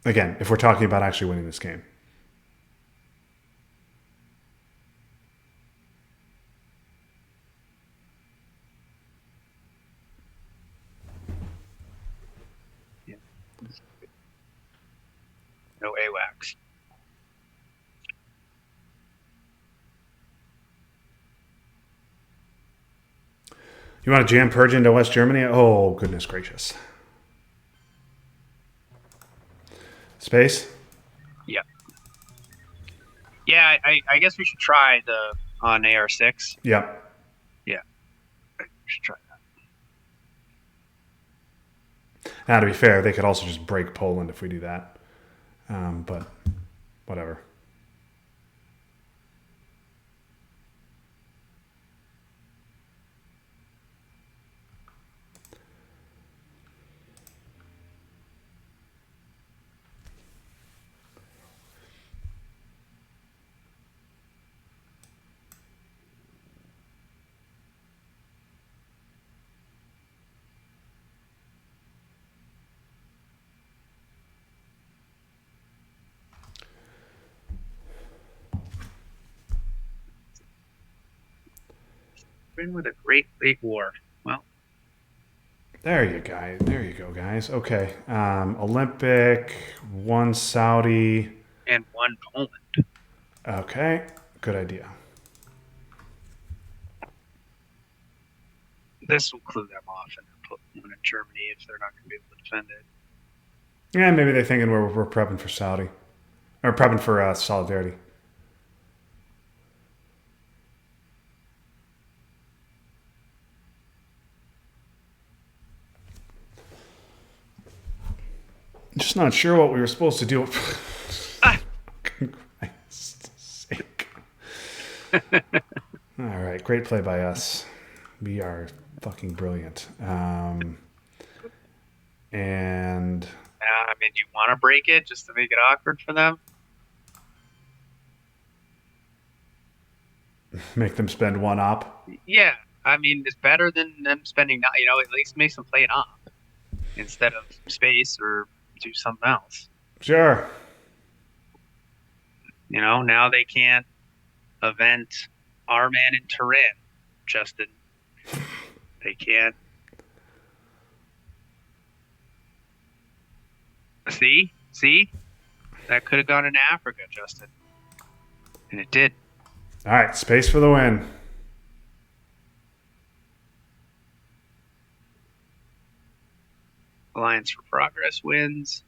Again, if we're talking about actually winning this game. Yeah. No AWACS. You want to jam Purge into West Germany? Oh, goodness gracious. Space? Yeah. Yeah, I guess we should try the on AR6. Yeah. Yeah. We should try that. Now, to be fair, they could also just break Poland if we do that. But whatever. Been with a Great Lake War. Well, There you guys. There you go, guys. Okay. Olympic, 1 Saudi. and 1 Poland. Okay. Good idea. This will clue them off and put one in Germany if they're not going to be able to defend it. Yeah, maybe they're thinking we're prepping for Saudi. Or prepping for solidarity. Just not sure what we were supposed to do. Christ's sake. All right, great play by us. We are fucking brilliant. And I mean, do you want to break it just to make it awkward for them? make them spend 1 op. Yeah, I mean, it's better than them spending, at least makes them play it off instead of space or do something else. Sure. Now they can't event our man in Turin, Justin. They can't. See, that could have gone into Africa, Justin, and it did. All right, space for the win. Alliance for Progress wins.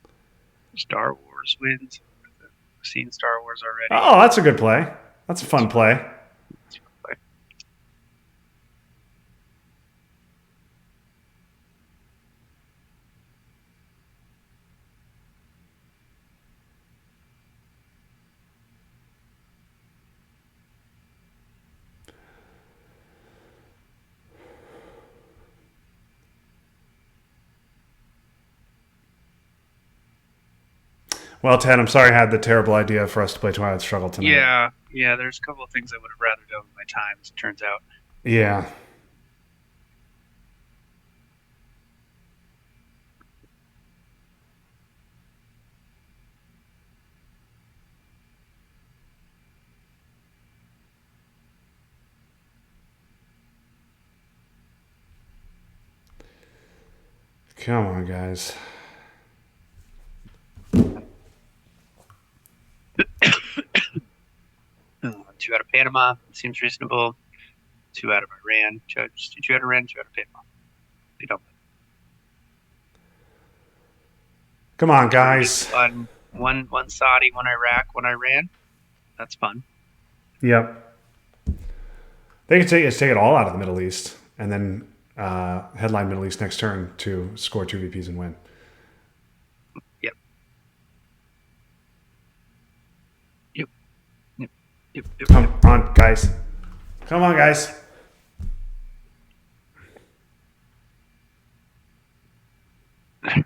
Star Wars wins. I've seen Star Wars already. Oh, that's a good play. That's a fun play. Well, Ted, I'm sorry I had the terrible idea for us to play Twilight Struggle tonight. Yeah. There's a couple of things I would have rather done with my time, as it turns out. Yeah. Come on, guys. 2 out of Panama seems reasonable. 2 out of Iran. 2 out of Iran. 2 out of Panama. You don't. Come on, guys. One Saudi, 1 Iraq, 1 Iran. That's fun. Yep. They could take it all out of the Middle East and then headline Middle East next turn to score 2 VPs and win. Yep. Come on, guys. Come on, guys.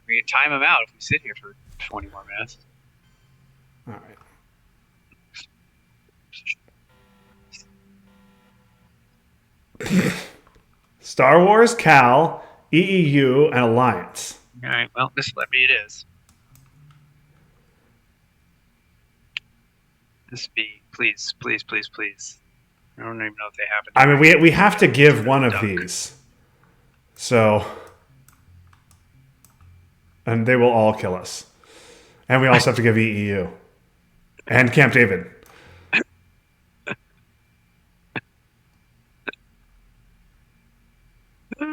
We can time them out if we sit here for 20 more minutes. All right. Star Wars, Cal, EEU, and Alliance. All right. Well, this let me. It is. This be please. I don't even know if they have it. I mean, we have to give one of these. So, and they will all kill us. And we also have to give EEU and Camp David. All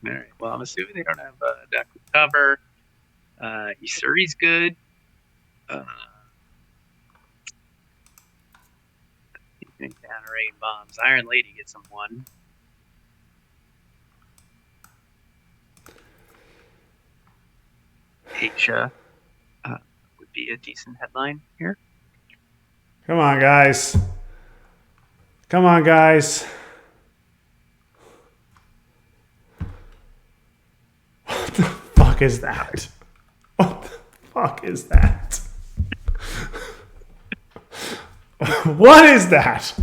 right. Well, I'm assuming they don't have deck cover. Isuri's good. Counter-rain bombs. Iron Lady gets him 1. Asia would be a decent headline here. Come on, guys. Come on, guys. What the fuck is that? What the fuck is that? What is that?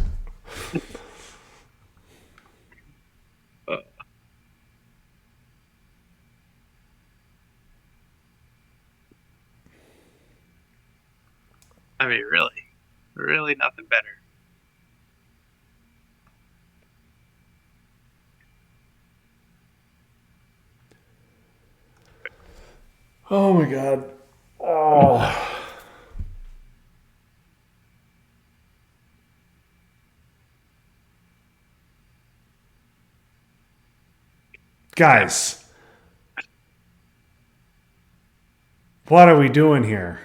I mean, really nothing better. Oh my god. Oh. Guys. What are we doing here?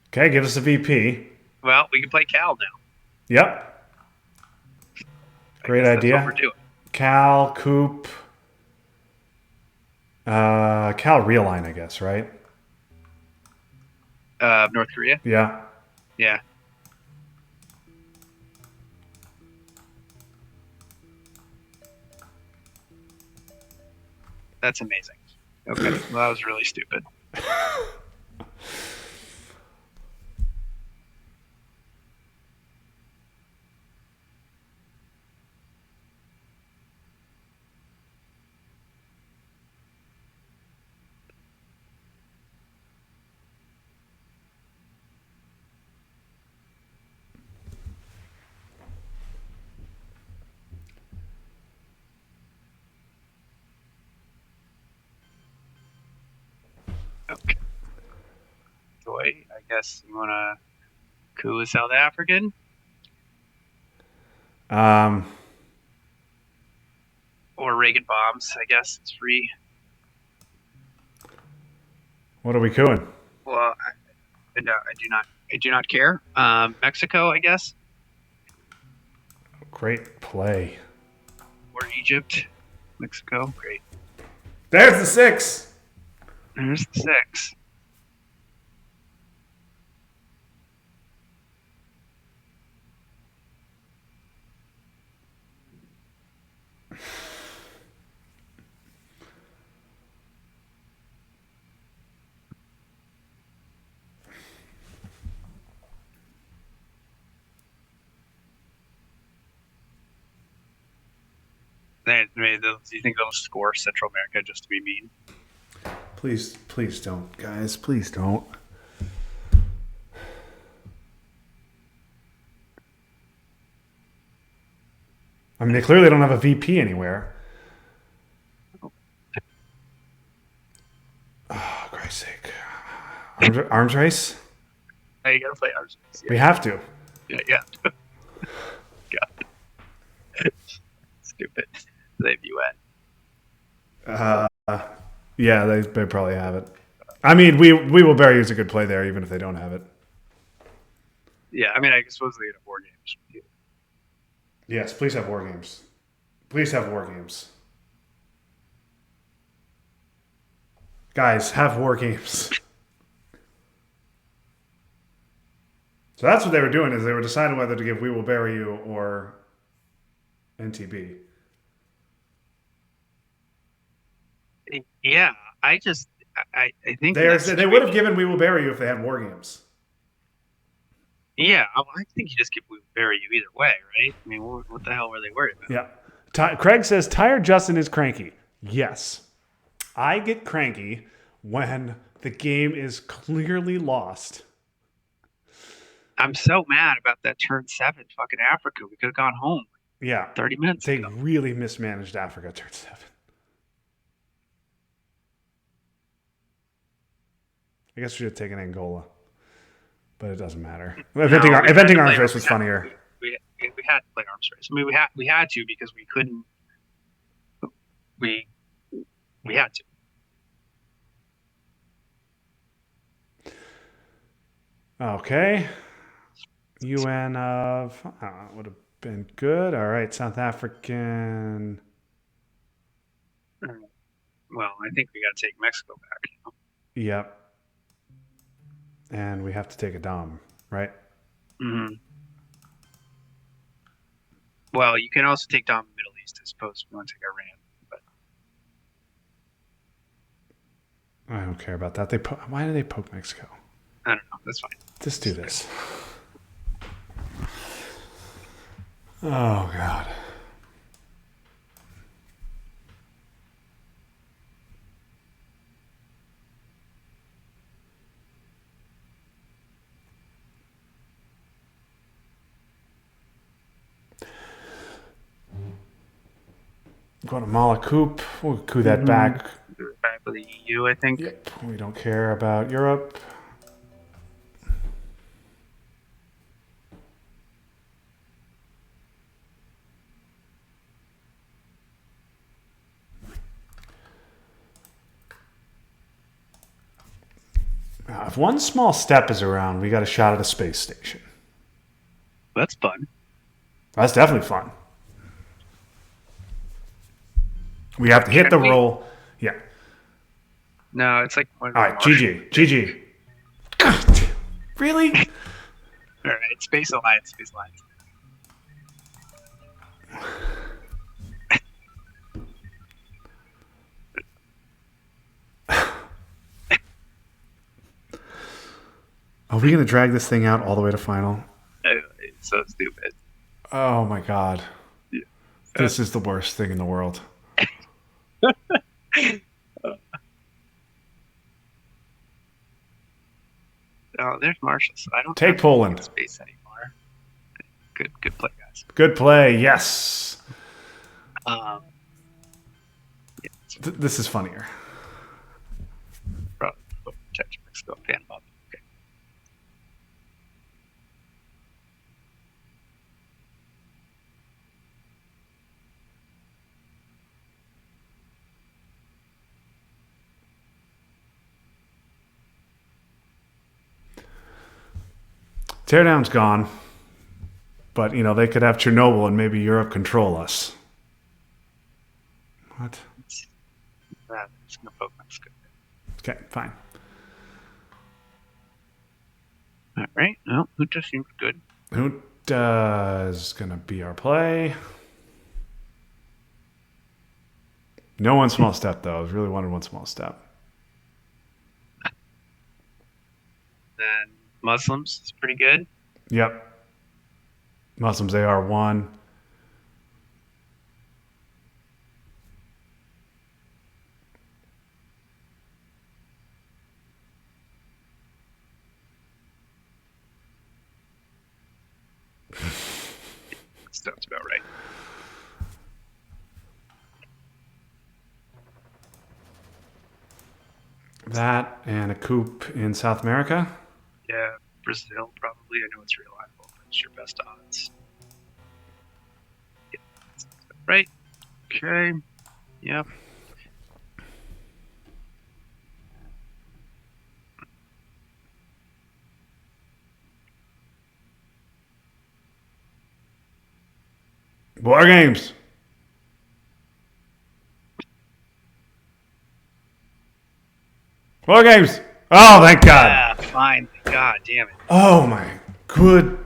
Okay, give us a VP. Well, we can play Cal now. Yep. Great idea. That's what we're doing. Cal, Coop. Cal Realign, I guess, right? North Korea? Yeah. Yeah. That's amazing. Okay. Well, that was really stupid. Troy. I guess you want to coup a South African Um, or Reagan bombs. I guess it's free. what are we cooing? Well, no, I do not. I do not care. Mexico, I guess, Great play. or Egypt. Mexico, great. There's the 6. There's the 6. Do you think they'll score Central America just to be mean? Please don't, guys. Please don't. I mean, they clearly don't have a VP anywhere. Oh, Christ's sake. Arms race? Hey, you gotta play arms race. We have to. Yeah. God. Stupid. They've UN. Yeah, they probably have it. I mean, we will bury is a good play there, even if they don't have it. Yeah, I mean, I suppose they have 4 games. Yes, please have war games. Please have war games. Guys, have war games. So that's what they were doing, is they were deciding whether to give We Will Bury You or NTB. Yeah, I think They would have given We Will Bury You if they had war games. Yeah, I think you just give bury you either way, right? I mean, what the hell were they worried about? Yeah. Craig says, tired Justin is cranky. Yes. I get cranky when the game is clearly lost. I'm so mad about that turn 7 fucking Africa. We could have gone home. Yeah. 30 minutes They ago. really mismanaged Africa turn 7. I guess we should have taken Angola. But it doesn't matter. Eventing arms race was funnier. We had to play arms race. I mean, we had to because we couldn't. We had to. Okay. UN of would have been good. All right, South African. Well, I think we got to take Mexico back. Yep. And we have to take a Dom, right? Mm-hmm. Well, you can also take Dom Middle East, I suppose, if you want to take Iran. But I don't care about that. Why do they poke Mexico? I don't know. That's fine. Just do this. Oh, God. Guatemala coup. We'll coup that back. Back with the EU, I think. Yep. We don't care about Europe. If one small step is around, we got a shot at a space station. That's fun. That's definitely fun. We have to hit the roll. Yeah. No, it's like... All right, GG. God, really? All right, Space Alliance. Are we going to drag this thing out all the way to final? It's so stupid. Oh, my God. Yeah. This is the worst thing in the world. Oh, there's Marshall. So I don't take Poland. Space anymore. Good play, guys. Good play. Yes. Yeah, this is funnier. Probably Mexico fan bump. Okay. Teardown's gone. But, you know, they could have Chernobyl and maybe Europe control us. What? That's no Pokemon's good. Okay, fine. All right. No, Huta seems good. Who is going to be our play? No one small step, though. I was really wanted one small step. Then Muslims is pretty good. Yep. Muslims, they are one. Sounds about right. That and a coup in South America. Yeah, Brazil probably. I know it's reliable. It's your best odds. Yeah, right. Okay. Yep. War games. War games. Oh, thank God. Yeah, fine. God damn it. Oh, my good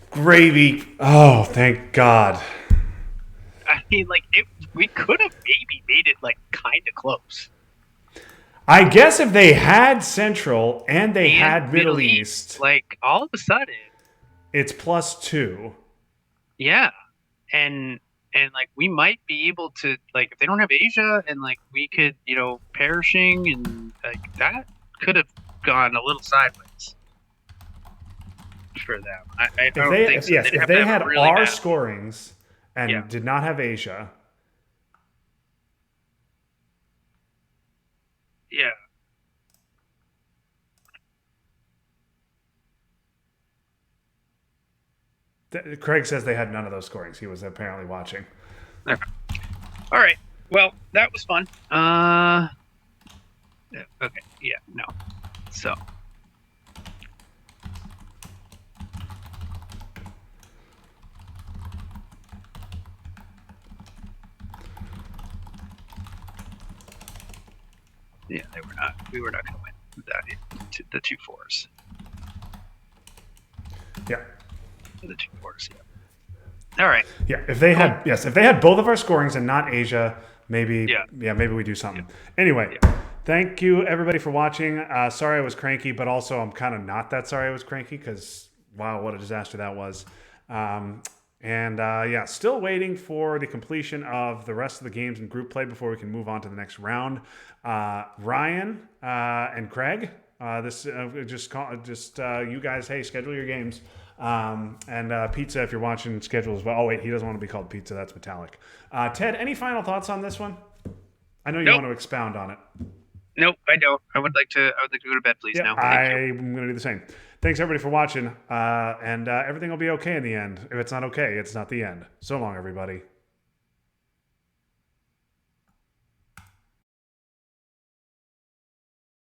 gravy. Oh, thank God. I mean, like, we could have maybe made it, like, kind of close. I guess if they had Central and they had Middle East, like, all of a sudden, it's +2. yeah, and like we might be able to, like, if they don't have Asia, and like we could, you know, perishing, and like that could have gone a little sideways for them. I don't think so. Yes, They'd if have they to have had a really our bad- scorings and Yeah. did not have Asia, yeah. Craig says they had none of those scorings. He was apparently watching. Okay. All right. Well, that was fun. Okay. Yeah. No. So. Yeah, they were not. We were not going to win with that. The 2 4s. Yeah. The 2 4s. Yeah. All right. Yeah, if they had if they had both of our scorings and not Asia, maybe maybe we do something. Anyway, thank you everybody for watching. Sorry I was cranky, but also I'm kind of not that sorry I was cranky because wow, what a disaster that was. Still waiting for the completion of the rest of the games in group play before we can move on to the next round. Ryan and Craig, you guys, hey, schedule your games. Pizza, if you're watching, schedule as well. Oh wait, he doesn't want to be called Pizza. That's Metallic. Ted, any final thoughts on this one? I know you want to expound on it. Nope, I don't. I would like to go to bed, please. Now. I'm going to do the same. Thanks everybody for watching. Everything will be okay in the end. If it's not okay, it's not the end. So long, everybody.